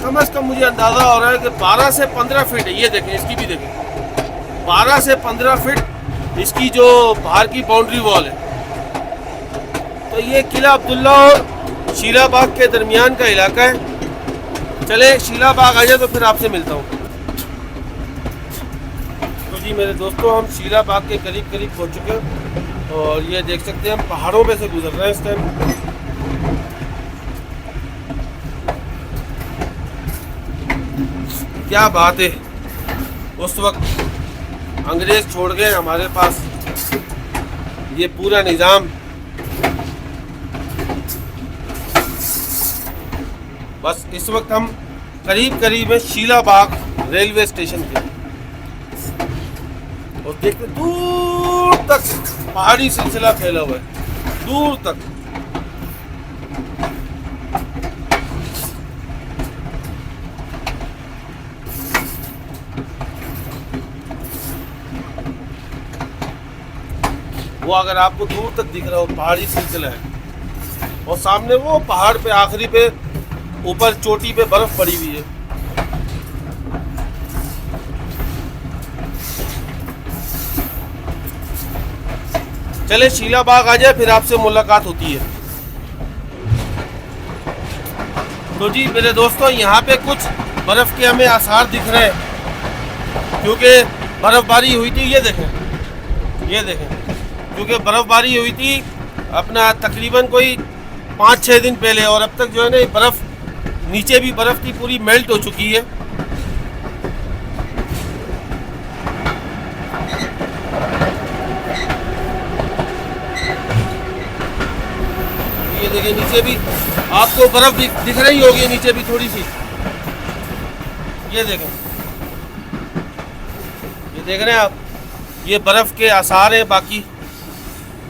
कम से कम मुझे अंदाज़ा हो रहा है कि 12 से 15 फीट है। ये देखें, इसकी भी देखें, 12 से 15 फीट इसकी जो बाहर की बाउंड्री वॉल है। तो ये किला अब्दुल्ला और शीला बाग के दरमियान का इलाका है। चले शीला बाग आ जाए तो फिर आपसे मिलता हूँ। तो जी मेरे दोस्तों, हम शीला बाग के करीब करीब पहुँच चुके हैं और ये देख सकते हैं हम पहाड़ों में से गुजर रहे हैं इस टाइम। क्या बात है, उस वक्त अंग्रेज छोड़ गए हमारे पास ये पूरा निज़ाम। बस इस वक्त हम करीब करीब है शीला बाग रेलवे स्टेशन के, और देखते दूर तक पहाड़ी सिलसिला फैला हुआ है, दूर तक। वो अगर आपको दूर तक दिख रहा हो पहाड़ी सिलसिला है, और सामने वो पहाड़ पे आखिरी पे ऊपर चोटी पे बर्फ पड़ी हुई है। चले शीला बाग आ जाए फिर आपसे मुलाकात होती है। तो जी मेरे दोस्तों, यहाँ पे कुछ बर्फ के हमें आसार दिख रहे हैं क्योंकि बर्फबारी हुई थी। ये देखें, ये देखें, क्योंकि बर्फ़बारी हुई थी अपना तकरीबन कोई 5-6 दिन पहले, और अब तक जो है ना बर्फ़ नीचे भी बर्फ़ की पूरी मेल्ट हो चुकी है। ये देखिए नीचे भी आपको बर्फ़ दिख रही होगी, नीचे भी थोड़ी सी। ये देखें, ये देख रहे हैं आप, ये बर्फ़ के आसार हैं। बाकी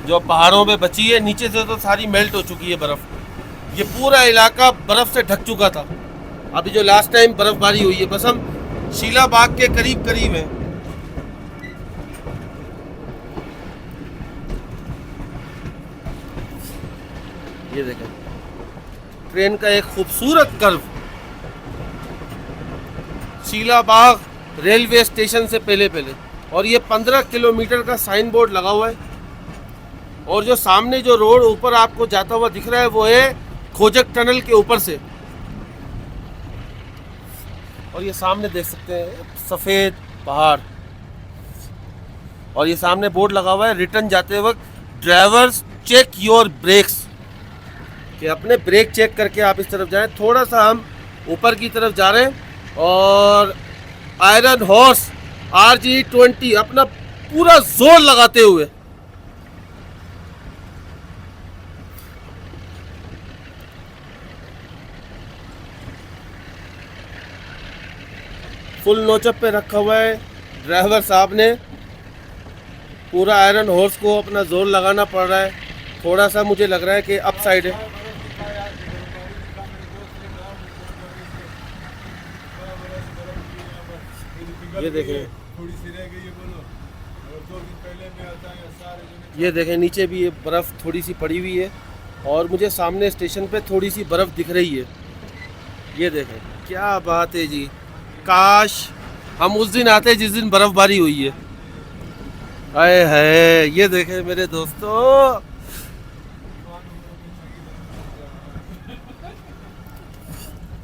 जो पहाड़ों में बची है, नीचे से तो सारी मेल्ट हो चुकी है बर्फ़। ये पूरा इलाका बर्फ़ से ढक चुका था अभी जो लास्ट टाइम बर्फ़बारी हुई है। बस हम शीला बाग के करीब करीब हैं। ये देखें ट्रेन का एक खूबसूरत कर्व शीला बाग रेलवे स्टेशन से पहले पहले, और ये 15 किलोमीटर का साइन बोर्ड लगा हुआ है। और जो सामने जो रोड ऊपर आपको जाता हुआ दिख रहा है वो है खोजक टनल के ऊपर से। और ये सामने देख सकते हैं सफ़ेद पहाड़, और ये सामने बोर्ड लगा हुआ है रिटर्न जाते वक्त ड्राइवर्स चेक योर ब्रेक्स, कि अपने ब्रेक चेक करके आप इस तरफ जाएं। थोड़ा सा हम ऊपर की तरफ जा रहे हैं और आयरन हॉर्स RG20 अपना पूरा जोर लगाते हुए फुल नोचअप पे रखा हुआ है ड्राइवर साहब ने। पूरा आयरन हॉर्स को अपना जोर लगाना पड़ रहा है। थोड़ा सा मुझे लग रहा है कि अप साइड है। ये देखें, ये देखें नीचे भी ये बर्फ़ थोड़ी सी पड़ी हुई है, और मुझे सामने स्टेशन पे थोड़ी सी बर्फ़ दिख रही है। ये देखें, क्या बात है जी। काश हम उस दिन आते जिस दिन बर्फ़बारी हुई है। आए है, ये देखें मेरे दोस्तों,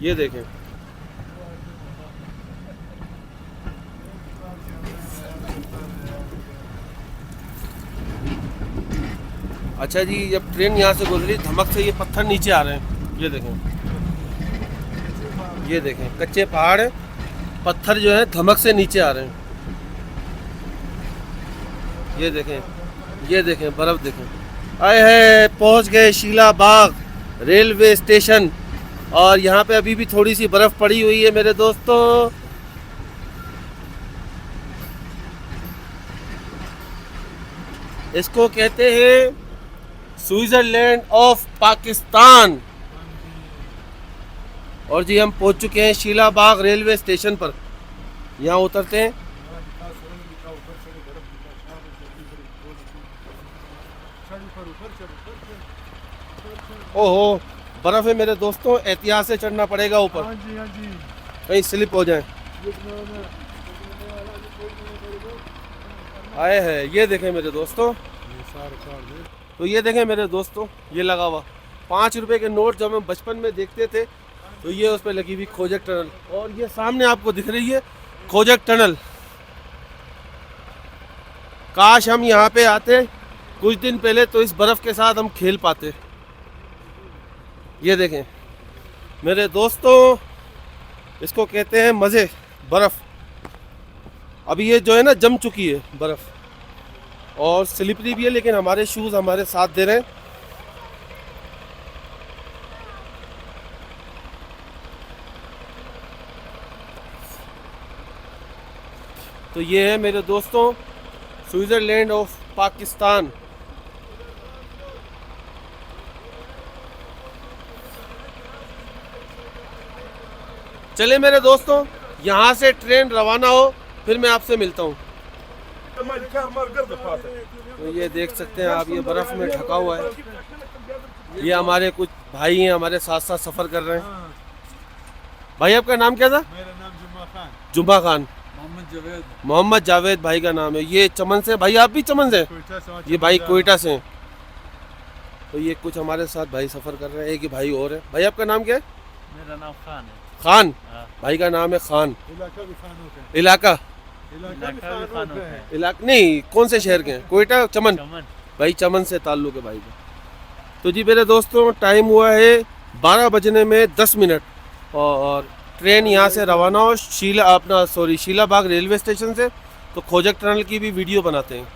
ये देखें अच्छा जी, जब ट्रेन यहाँ से गुजरी धमक से ये पत्थर नीचे आ रहे हैं। ये देखें, ये देखें, कच्चे पहाड़ हैं, पत्थर जो है धमक से नीचे आ रहे हैं। ये देखें, ये देखें, बर्फ़ देखें। आए है, पहुँच गए शीला बाग रेलवे स्टेशन। और यहाँ पे अभी भी थोड़ी सी बर्फ़ पड़ी हुई है मेरे दोस्तों। इसको कहते हैं स्विट्ज़रलैंड ऑफ पाकिस्तान। और जी हम पहुंच चुके हैं शीला बाग रेलवे स्टेशन पर। यहाँ उतरते हैं। ओहो, बर्फ है मेरे दोस्तों, एहतियात से चढ़ना पड़ेगा ऊपर, कहीं स्लिप हो जाए। आए हैं, ये देखें मेरे दोस्तों, तो ये देखें मेरे दोस्तों, ये लगा हुआ 5 रुपए के नोट जब हम बचपन में देखते थे तो ये उस पर लगी हुई खोजक टनल। और ये सामने आपको दिख रही है खोजक टनल। काश हम यहाँ पे आते कुछ दिन पहले तो इस बर्फ़ के साथ हम खेल पाते। ये देखें मेरे दोस्तों, इसको कहते हैं मज़े, बर्फ़। अभी ये जो है ना जम चुकी है बर्फ़ और स्लिपरी भी है, लेकिन हमारे शूज़ हमारे साथ दे रहे हैं। तो ये है मेरे दोस्तों स्विट्ज़रलैंड ऑफ पाकिस्तान। चले मेरे दोस्तों, यहाँ से ट्रेन रवाना हो फिर मैं आपसे मिलता हूँ। तो ये देख सकते हैं आप, ये बर्फ़ में ढका हुआ है। ये हमारे कुछ भाई हैं, हमारे साथ साथ सफ़र कर रहे हैं। भाई आपका नाम क्या था? मेरा नाम जुम्मा खान। जुम्मा खान। मोहम्मद जावेद भाई का नाम है। ये चमन से, भाई आप भी चमन से? ये भाई कोयटा से हैं। तो ये कुछ हमारे साथ भाई सफ़र कर रहे हैं। एक ही भाई और है। भाई आपका नाम क्या है? मेरा नाम खान है। खान? भाई का नाम है खान। इलाका इलाका नहीं, कौन से शहर के हैं? कोयटा, चमन? भाई चमन से ताल्लुक़ है भाई का। तो जी मेरे दोस्तों, टाइम हुआ है 12 बजने में 10 मिनट और ट्रेन यहाँ से रवाना हो शीला बाग रेलवे स्टेशन से। तो खोजक टनल की भी वीडियो बनाते हैं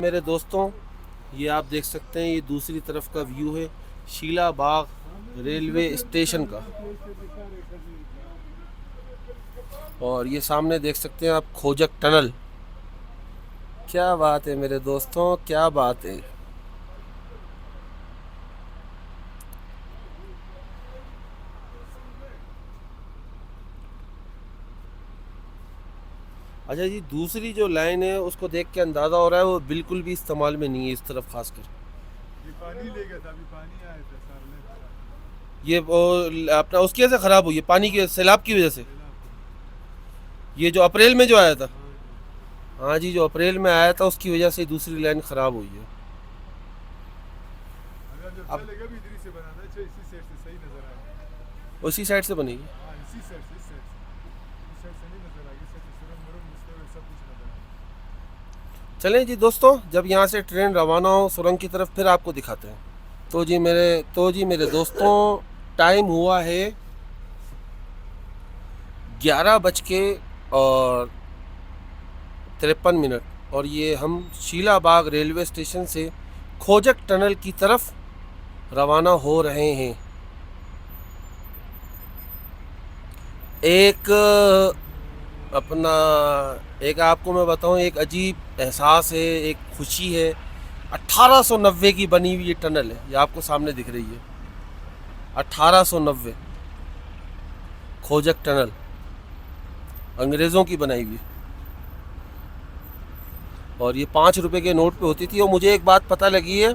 मेरे दोस्तों। ये आप देख सकते हैं, ये दूसरी तरफ का व्यू है शीला बाग रेलवे स्टेशन का। और ये सामने देख सकते हैं आप खोजक टनल। क्या बात है मेरे दोस्तों, क्या बात है। अच्छा जी, दूसरी जो लाइन है उसको देख के अंदाज़ा हो रहा है वो बिल्कुल भी इस्तेमाल में नहीं है इस तरफ खासकर। ये पानी ले गया था, अभी पानी आया था सामने। ये वो अपना उसकी वजह से ख़राब हुई है, पानी की सैलाब की वजह से। ये जो अप्रैल में जो आया था, हाँ जी, जो अप्रैल में आया था उसकी वजह से दूसरी लाइन ख़राब हुई है। अब भी इधर से बनाना है, इसी साइड से सही नजर आएगा। उसी साइड से बनेगी। हाँ, इसी साइड से, इस साइड से नहीं नजर आएगी, इस साइड से सब कुछ नजर आएगा। चलें जी दोस्तों, जब यहाँ से ट्रेन रवाना हो सुरंग की तरफ फिर आपको दिखाते हैं। तो जी मेरे दोस्तों, टाइम हुआ है 11:53 और ये हम शीला बाग रेलवे स्टेशन से खोजक टनल की तरफ रवाना हो रहे हैं। एक आपको मैं बताऊं, एक अजीब एहसास है, एक खुशी है। 1890 की बनी हुई ये टनल है, ये आपको सामने दिख रही है। 1890 खोजक टनल अंग्रेज़ों की बनाई हुई। और ये 5 रुपए के नोट पे होती थी। और मुझे एक बात पता लगी है,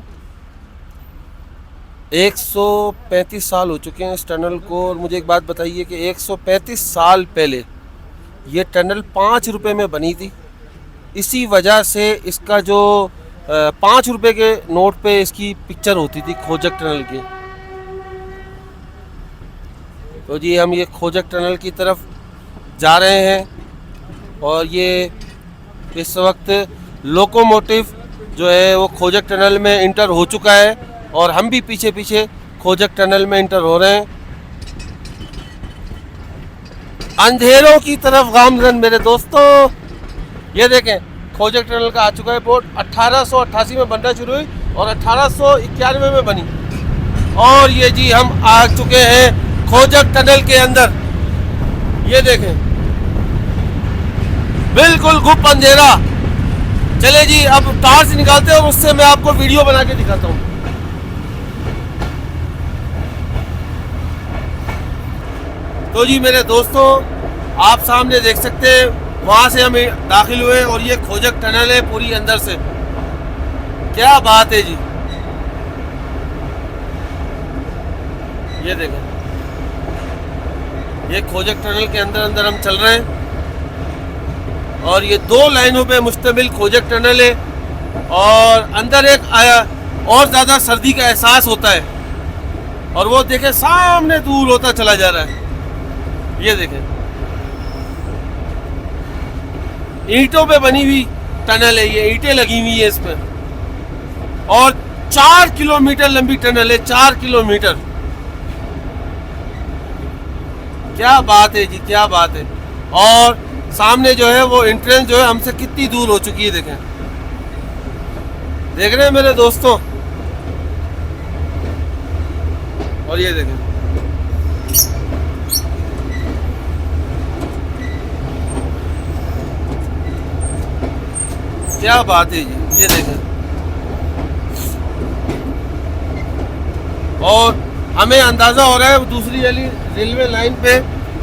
135 साल हो चुके हैं इस टनल को। और मुझे एक बात बताइए कि 135 साल पहले ये टनल 5 रुपए में बनी थी। इसी वजह से इसका जो 5 रुपए के नोट पे इसकी पिक्चर होती थी खोजक टनल की। तो जी हम ये खोजक टनल की तरफ जा रहे हैं। और ये इस वक्त लोकोमोटिव जो है वो खोजक टनल में इंटर हो चुका है और हम भी पीछे पीछे खोजक टनल में इंटर हो रहे हैं। अंधेरों की तरफ गामजन मेरे दोस्तों। ये देखें खोजक टनल का आ चुका है बोर्ड। 1888 में बनना शुरू हुई और 1891 में बनी। और ये जी हम आ चुके हैं खोजक टनल के अंदर। ये देखें बिल्कुल गुप्त अंधेरा। चले जी अब टार्च निकालते हैं और उससे मैं आपको वीडियो बना के दिखाता हूँ। तो जी मेरे दोस्तों आप सामने देख सकते हैं वहां से हम दाखिल हुए और ये खोजक टनल है पूरी अंदर से। क्या बात है जी। ये देखें ये खोजक टनल के अंदर अंदर हम चल रहे हैं और ये 2 लाइनों पे मुश्तमिल खोजक टनल है और अंदर एक और ज़्यादा सर्दी का एहसास होता है। और वो देखें सामने दूर होता चला जा रहा है। ये देखें ईंटों पे बनी हुई टनल है। ये ईंटें लगी हुई है इस पे और 4 किलोमीटर लंबी टनल है। 4 किलोमीटर। क्या बात है जी, क्या बात है। और सामने जो है वो एंट्रेंस जो है हमसे कितनी दूर हो चुकी है। देखें देख रहे हैं मेरे दोस्तों। और ये देखें क्या बात है जी। ये देखें और हमें अंदाज़ा हो रहा है दूसरी वाली रेलवे लाइन पे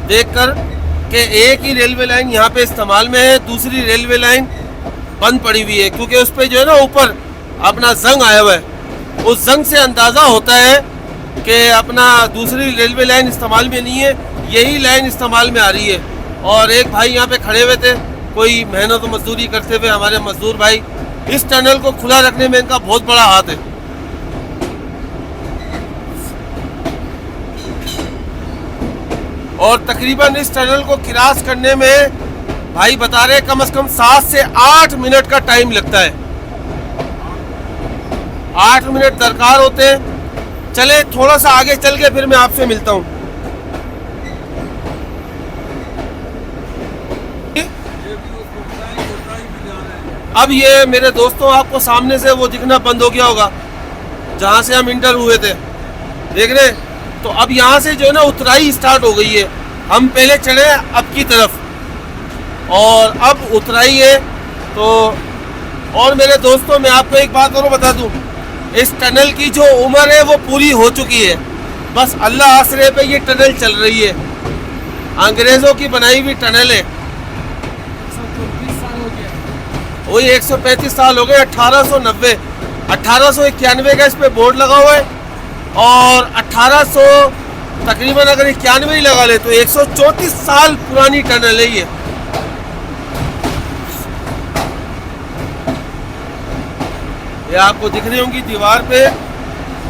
देखकर कि एक ही रेलवे लाइन यहाँ पे इस्तेमाल में है, दूसरी रेलवे लाइन बंद पड़ी हुई है क्योंकि उस पर जो है ना ऊपर अपना जंग आया हुआ है। उस जंग से अंदाज़ा होता है कि अपना दूसरी रेलवे लाइन इस्तेमाल में नहीं है, यही लाइन इस्तेमाल में आ रही है। और एक भाई यहाँ पे खड़े हुए थे, कोई मेहनत और मजदूरी करते हुए हमारे मजदूर भाई। इस टनल को खुला रखने में इनका बहुत बड़ा हाथ है। और तकरीबन इस टनल को क्रॉस करने में भाई बता रहे कम से कम 7 से 8 मिनट का टाइम लगता है। 8 मिनट दरकार होते हैं। चले थोड़ा सा आगे चल के फिर मैं आपसे मिलता हूँ। अब ये मेरे दोस्तों आपको सामने से वो दिखना बंद हो गया होगा जहाँ से हम इंटर हुए थे। देख रहे तो अब यहाँ से जो है ना उतराई स्टार्ट हो गई है। हम पहले चढ़े अब की तरफ और अब उतराई है। तो और मेरे दोस्तों मैं आपको एक बात और बता दूं, इस टनल की जो उम्र है वो पूरी हो चुकी है। बस अल्लाह आसरे पे ये टनल चल रही है। अंग्रेज़ों की बनाई हुई टनल है। वही 135 साल हो गए। 1890 1891 का इस पे बोर्ड लगा हुआ है और 1800 तकरीबन अगर 91 ही लगा ले तो 134 साल पुरानी टनल है ये। आपको दिख रही होंगी दीवार पे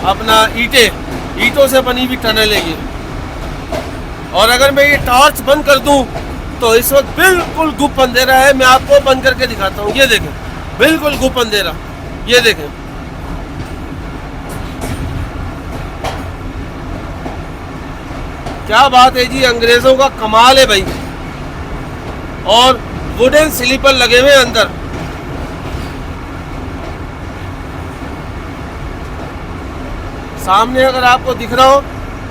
अपना ईंटों से बनी हुई टनल है ये। और अगर मैं ये टॉर्च बंद कर दूं तो इस वक्त बिल्कुल गुप्त अंधेरा है। मैं आपको बंद करके दिखाता हूँ। ये देखें बिल्कुल गुप्त अंधेरा। ये देखें क्या बात है जी। अंग्रेजों का कमाल है भाई। और वुडन स्लीपर लगे हुए अंदर। सामने अगर आपको दिख रहा हो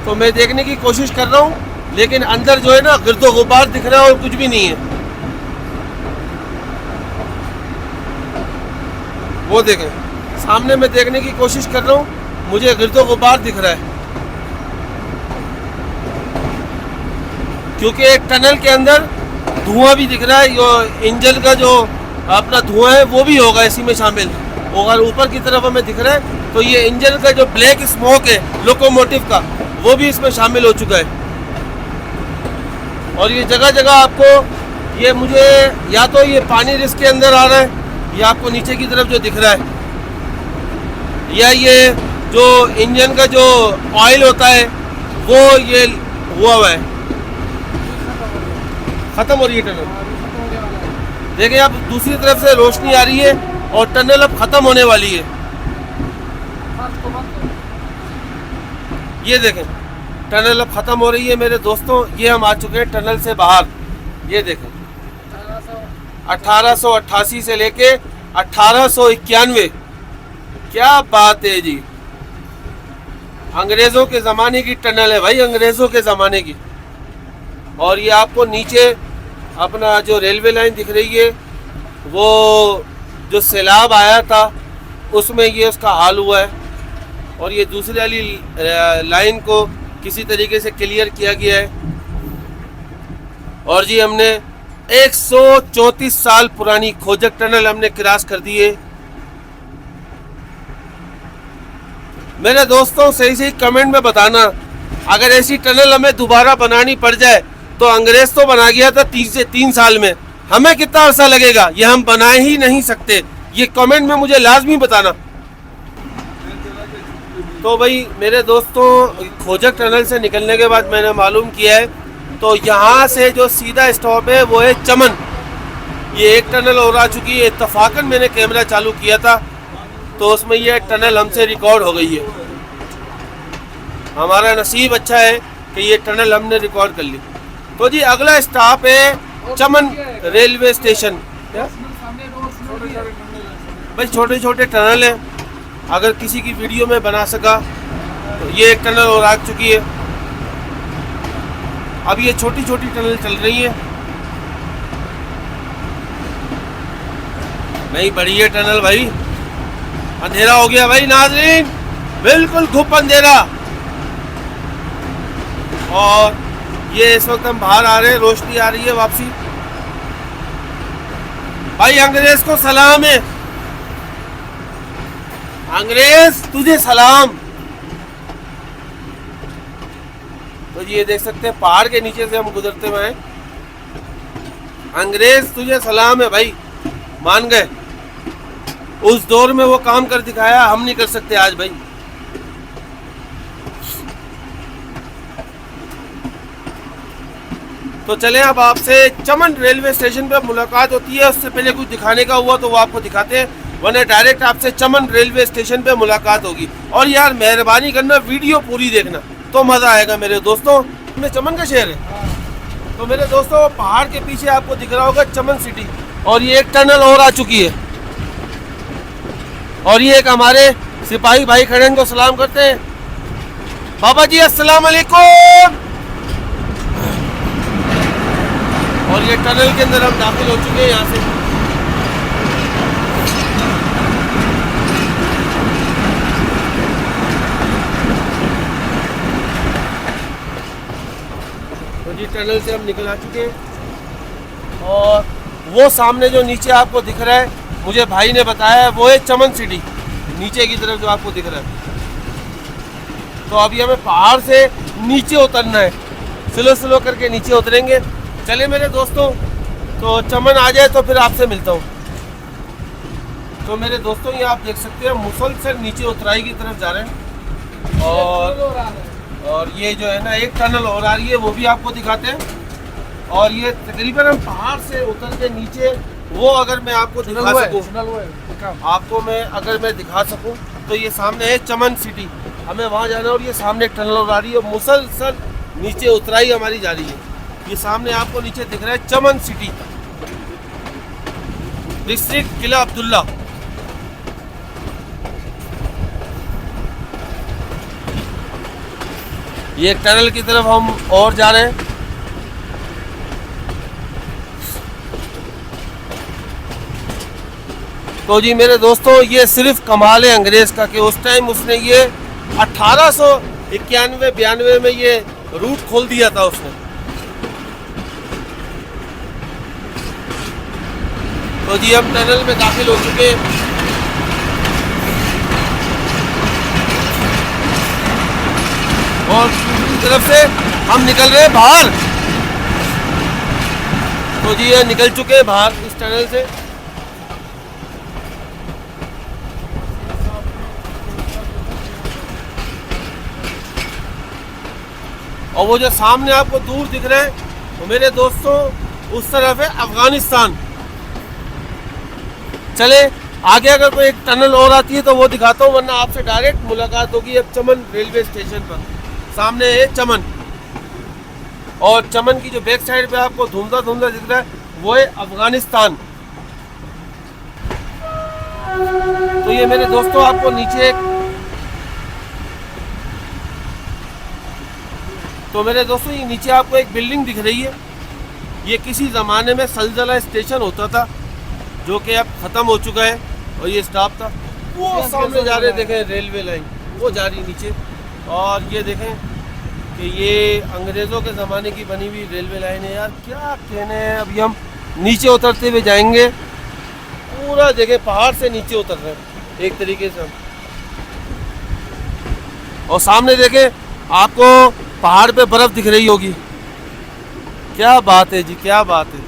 तो मैं देखने की कोशिश कर रहा हूँ, लेकिन अंदर जो है ना गिरदो गुबार दिख रहा है और कुछ भी नहीं है। वो देखें सामने मैं देखने की कोशिश कर रहा हूँ, मुझे गिरदो गुबार दिख रहा है क्योंकि एक टनल के अंदर धुआं भी दिख रहा है। इंजन का जो अपना धुआं है वो भी होगा इसी में शामिल। अगर ऊपर की तरफ हमें दिख रहा है तो ये इंजन का जो ब्लैक स्मोक है लोकोमोटिव का वो भी इसमें शामिल हो चुका है। और ये जगह जगह आपको ये मुझे या तो ये पानी इसके अंदर आ रहा है या आपको नीचे की तरफ जो दिख रहा है, या ये जो इंजन का जो ऑयल होता है वो ये हुआ है, ख़त्म हो रही है टनल। देखिए अब दूसरी तरफ से रोशनी आ रही है और टनल अब खत्म होने वाली है। ये देखें टनल अब खत्म हो रही है मेरे दोस्तों। ये हम आ चुके हैं टनल से बाहर। ये देखें 1888 से लेके 1891। क्या बात है जी, अंग्रेजों के ज़माने की टनल है भाई, अंग्रेजों के ज़माने की। और ये आपको नीचे अपना जो रेलवे लाइन दिख रही है, वो जो सैलाब आया था उसमें ये उसका हाल हुआ है। और ये दूसरी वाली लाइन को किसी तरीके से क्लियर किया गया है। और जी हमने 134 साल पुरानी खोजक टनल हमने क्रॉस कर दी है। मेरे दोस्तों सही सही कमेंट में बताना, अगर ऐसी टनल हमें दोबारा बनानी पड़ जाए तो अंग्रेज तो बना गया था 3 साल में, हमें कितना अरसा लगेगा, ये हम बना ही नहीं सकते। ये कमेंट में मुझे लाजमी बताना। तो भाई मेरे दोस्तों खोजक टनल से निकलने के बाद मैंने मालूम किया है तो यहाँ से जो सीधा स्टॉप है वो है चमन। ये एक टनल और आ चुकी है। इत्तफाकन मैंने कैमरा चालू किया था तो उसमें ये टनल हमसे रिकॉर्ड हो गई है। हमारा नसीब अच्छा है कि ये टनल हमने रिकॉर्ड कर ली। तो जी अगला स्टॉप है चमन रेलवे स्टेशन। भाई छोटे छोटे टनल हैं, अगर किसी की वीडियो में बना सका तो ये एक टनल और आ चुकी है। अब ये छोटी छोटी टनल चल रही है। नहीं बड़ी है टनल भाई। अंधेरा हो गया भाई नाज़रीन, बिल्कुल घुप अंधेरा। और ये इस वक्त हम बाहर आ रहे हैं, रोशनी आ रही है वापसी। भाई अंग्रेज को सलाम है, अंग्रेज तुझे सलाम। तो ये देख सकते हैं पहाड़ के नीचे से हम गुजरते हुए हैं। अंग्रेज तुझे सलाम है भाई, मान गए। उस दौर में वो काम कर दिखाया, हम नहीं कर सकते आज भाई। तो चले अब आपसे चमन रेलवे स्टेशन पे मुलाकात होती है। उससे पहले कुछ दिखाने का हुआ तो वो आपको दिखाते हैं, वरना डायरेक्ट आपसे चमन रेलवे स्टेशन पे मुलाकात होगी। और यार मेहरबानी करना वीडियो पूरी देखना तो मज़ा आएगा मेरे दोस्तों। में चमन का शहर है। तो मेरे दोस्तों पहाड़ के पीछे आपको दिख रहा होगा चमन सिटी। और ये एक टनल और आ चुकी है। और ये एक हमारे सिपाही भाई खड़े हैं, इनको सलाम करते हैं। बाबा जी अस्सलाम वालेकुम। और ये टनल के अंदर हम दाखिल हो चुके हैं यहाँ से। तो जी टनल से हम निकल आ चुके हैं। और वो सामने जो नीचे आपको दिख रहा है, मुझे भाई ने बताया है वो है चमन सिटी, नीचे की तरफ जो आपको दिख रहा है। तो अभी हमें पहाड़ से नीचे उतरना है, स्लो स्लो करके नीचे उतरेंगे। चले मेरे दोस्तों, तो चमन आ जाए तो फिर आपसे मिलता हूँ। तो मेरे दोस्तों ये आप देख सकते हैं मुसलसल नीचे उतराई की तरफ जा रहे हैं। और ये जो है ना एक टनल और आ रही है, वो भी आपको दिखाते हैं। और ये तकरीबन हम पहाड़ से उतर के नीचे, वो अगर मैं आपको दिखा सकूँ, आपको मैं अगर मैं दिखा सकूँ तो ये सामने है चमन सिटी, हमें वहाँ जाना है। और ये सामने एक टनल और आ रही है, मुसलसल नीचे उतराई हमारी जा रही है। ये सामने आपको नीचे दिख रहा है चमन सिटी, डिस्ट्रिक्ट किला अब्दुल्ला। ये एक टनल की तरफ हम और जा रहे हैं। तो जी मेरे दोस्तों ये सिर्फ कमाल है अंग्रेज का कि उस टाइम उसने ये 1891-92 में ये रूट खोल दिया था उसने। तो जी हम टनल में दाखिल हो चुके हैं। और दूसरी तरफ से हम निकल रहे हैं बाहर। तो जी ये निकल चुके हैं बाहर इस टनल से। और वो जो सामने आपको दूर दिख रहे हैं तो मेरे दोस्तों उस तरफ है अफगानिस्तान। चले आगे अगर कोई एक टनल और आती है तो वो दिखाता हूँ, वरना आपसे डायरेक्ट मुलाकात होगी अब चमन रेलवे स्टेशन पर। सामने है चमन, और चमन की जो बैक साइड पे आपको धुंधला धुंधला दिख रहा है वो है अफगानिस्तान। तो ये मेरे दोस्तों आपको नीचे ये नीचे आपको एक बिल्डिंग दिख रही है। ये किसी ज़माने में सलजला स्टेशन होता था जो कि अब ख़त्म हो चुका है, और ये स्टॉप था। वो सामने जा रहे देखें रेलवे लाइन, वो जा रही नीचे। और ये देखें कि ये अंग्रेज़ों के ज़माने की बनी हुई रेलवे लाइन है यार, क्या कहने हैं। अभी हम नीचे उतरते हुए जाएंगे, पूरा देखें पहाड़ से नीचे उतर रहे हैं एक तरीके से हम। और सामने देखें आपको पहाड़ पे बर्फ़ दिख रही होगी। क्या बात है जी, क्या बात है।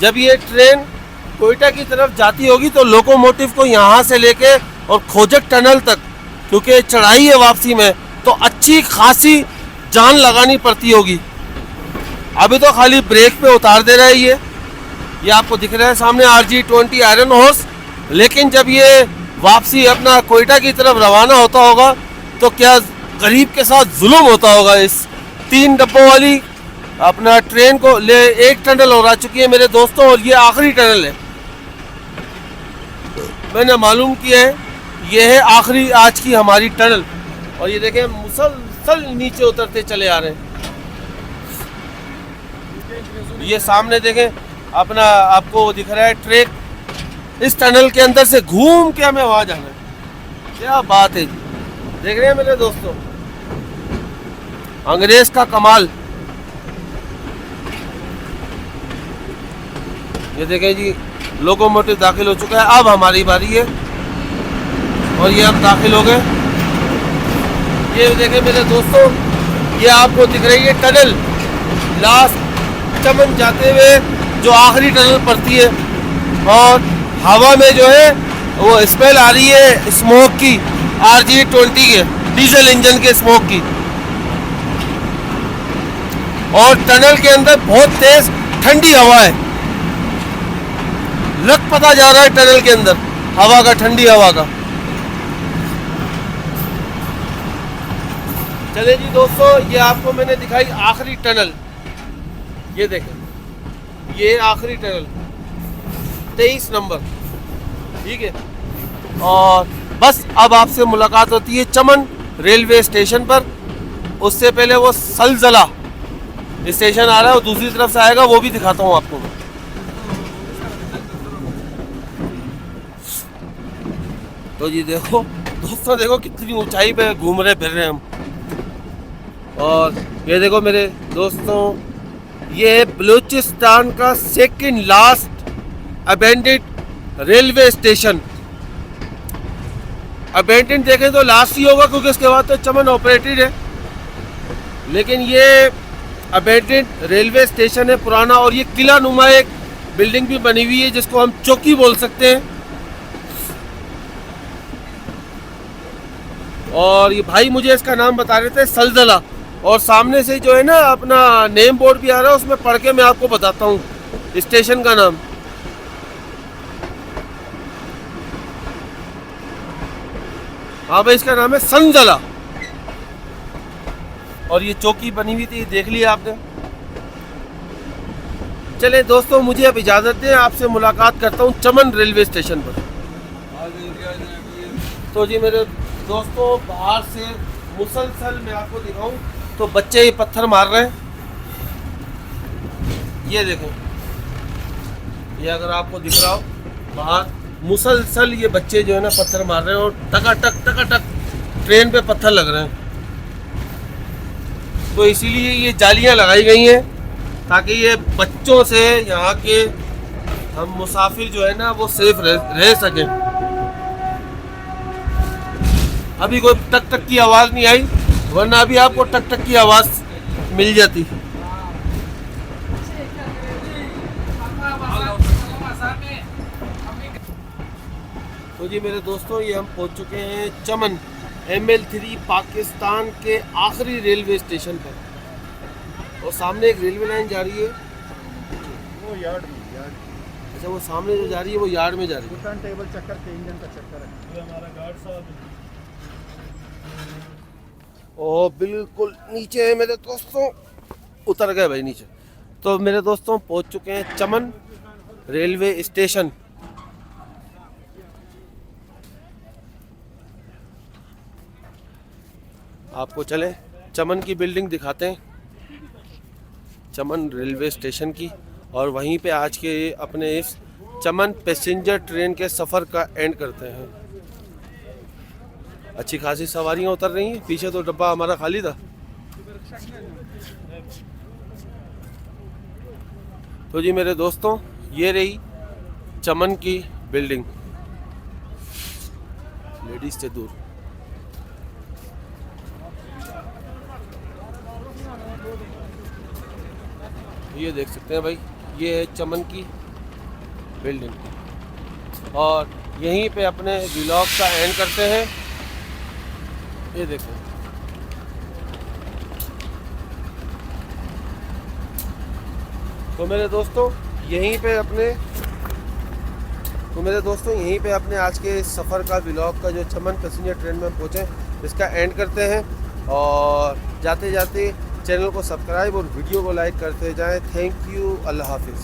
जब ये ट्रेन कोयटा की तरफ जाती होगी तो लोकोमोटिव को यहाँ से लेके और खोजक टनल तक, क्योंकि चढ़ाई है वापसी में, तो अच्छी खासी जान लगानी पड़ती होगी। अभी तो खाली ब्रेक पे उतार दे रहा है ये आपको दिख रहा है सामने RG20 आयरन हॉर्स। लेकिन जब ये वापसी अपना कोयटा की तरफ रवाना होता होगा तो क्या गरीब के साथ जुल्म होता होगा। इस 3 डब्बों वाली अपना ट्रेन को ले एक टनल और आ चुकी है मेरे दोस्तों, और ये आखिरी टनल है। मैंने मालूम किया है ये है आखिरी आज की हमारी टनल। और ये देखें मुसलसल नीचे उतरते चले आ रहे हैं। ये सामने देखें अपना आपको दिख रहा है ट्रैक, इस टनल के अंदर से घूम के हमें वहां जाना है। क्या बात है, देख रहे हैं मेरे दोस्तों, अंग्रेज का कमाल। ये देखें जी लोकोमोटिव दाखिल हो चुका है, अब हमारी बारी है और ये अब दाखिल हो गए। ये देखें मेरे दोस्तों, ये आपको दिख रही है टनल, लास्ट चमन जाते हुए जो आखिरी टनल पड़ती है। और हवा में जो है वो स्मेल आ रही है स्मोक की, RG20 के डीजल इंजन के स्मोक की। और टनल के अंदर बहुत तेज ठंडी हवा है, लग पता जा रहा है टनल के अंदर हवा का, ठंडी हवा का। चले जी दोस्तों, ये आपको मैंने दिखाई आखिरी टनल। ये देखें, ये आखिरी टनल 23 नंबर, ठीक है। और बस अब आपसे मुलाकात होती है चमन रेलवे स्टेशन पर। उससे पहले वो सलजला स्टेशन आ रहा है और दूसरी तरफ से आएगा, वो भी दिखाता हूँ आपको। तो जी देखो दोस्तों, देखो कितनी ऊंचाई पे घूम रहे फिर रहे हम। और ये देखो मेरे दोस्तों, ये है बलूचिस्तान का second last abundant railway station. Abundant देखें तो लास्ट ही होगा, क्योंकि उसके बाद तो चमन ऑपरेटेड है। लेकिन ये अबेंडेड रेलवे स्टेशन है पुराना, और ये किला नुमा एक बिल्डिंग भी बनी हुई है जिसको हम चौकी बोल सकते हैं। और ये भाई मुझे इसका नाम बता रहे थे सलजला, और सामने से जो है ना अपना नेम बोर्ड भी आ रहा है, उसमें पढ़ के मैं आपको बताता हूँ स्टेशन का नाम। हाँ भाई, इसका नाम है सलजला, और ये चौकी बनी हुई थी, देख लिया आपने। चले दोस्तों, मुझे अब इजाज़त दें, आपसे मुलाकात करता हूँ चमन रेलवे स्टेशन पर। तो जी मेरे दोस्तों, बाहर से मुसलसल मैं आपको दिखाऊं तो बच्चे ये पत्थर मार रहे हैं। ये देखें, ये अगर आपको दिख रहा हो बाहर मुसलसल ये बच्चे जो है ना पत्थर मार रहे हैं, और टकाटक ट्रेन पे पत्थर लग रहे हैं। तो इसीलिए ये जालियां लगाई गई हैं ताकि ये बच्चों से यहाँ के हम मुसाफिर जो है ना वो सेफ रह सकें। अभी कोई टक टक की आवाज़ नहीं आई, वरना अभी आपको टक टक की आवाज़ मिल जाती। तो जी मेरे दोस्तों, ये हम पहुंच चुके हैं चमन ML3 पाकिस्तान के आखिरी रेलवे स्टेशन पर। और सामने एक रेलवे लाइन जा रही है। वो यार्ड में अच्छा, वो सामने जो जा रही है वो यार्ड में जा रही है। सुल्तान टेबल चक्कर के इंजन का चक्कर है। ये हमारा गार्ड साहब और बिल्कुल नीचे है मेरे दोस्तों, उतर गए भाई नीचे। तो मेरे दोस्तों पहुंच चुके हैं चमन रेलवे स्टेशन। आपको चले चमन की बिल्डिंग दिखाते हैं, चमन रेलवे स्टेशन की। और वहीं पे आज के अपने इस चमन पैसेंजर ट्रेन के सफ़र का एंड करते हैं। अच्छी खासी सवारियां उतर रही हैं, पीछे तो डब्बा हमारा खाली था। तो जी मेरे दोस्तों, ये रही चमन की बिल्डिंग, लेडीज से दूर। ये देख सकते हैं भाई, ये है चमन की बिल्डिंग। और यहीं पे अपने व्लॉग का एंड करते हैं। ये देखो, तो मेरे दोस्तों यहीं पे अपने आज के इस सफ़र का व्लॉग का जो चमन पैसेंजर ट्रेन में पहुँचे इसका एंड करते हैं। और जाते जाते चैनल को सब्सक्राइब और वीडियो को लाइक करते जाएं। थैंक यू, अल्लाह हाफिज़।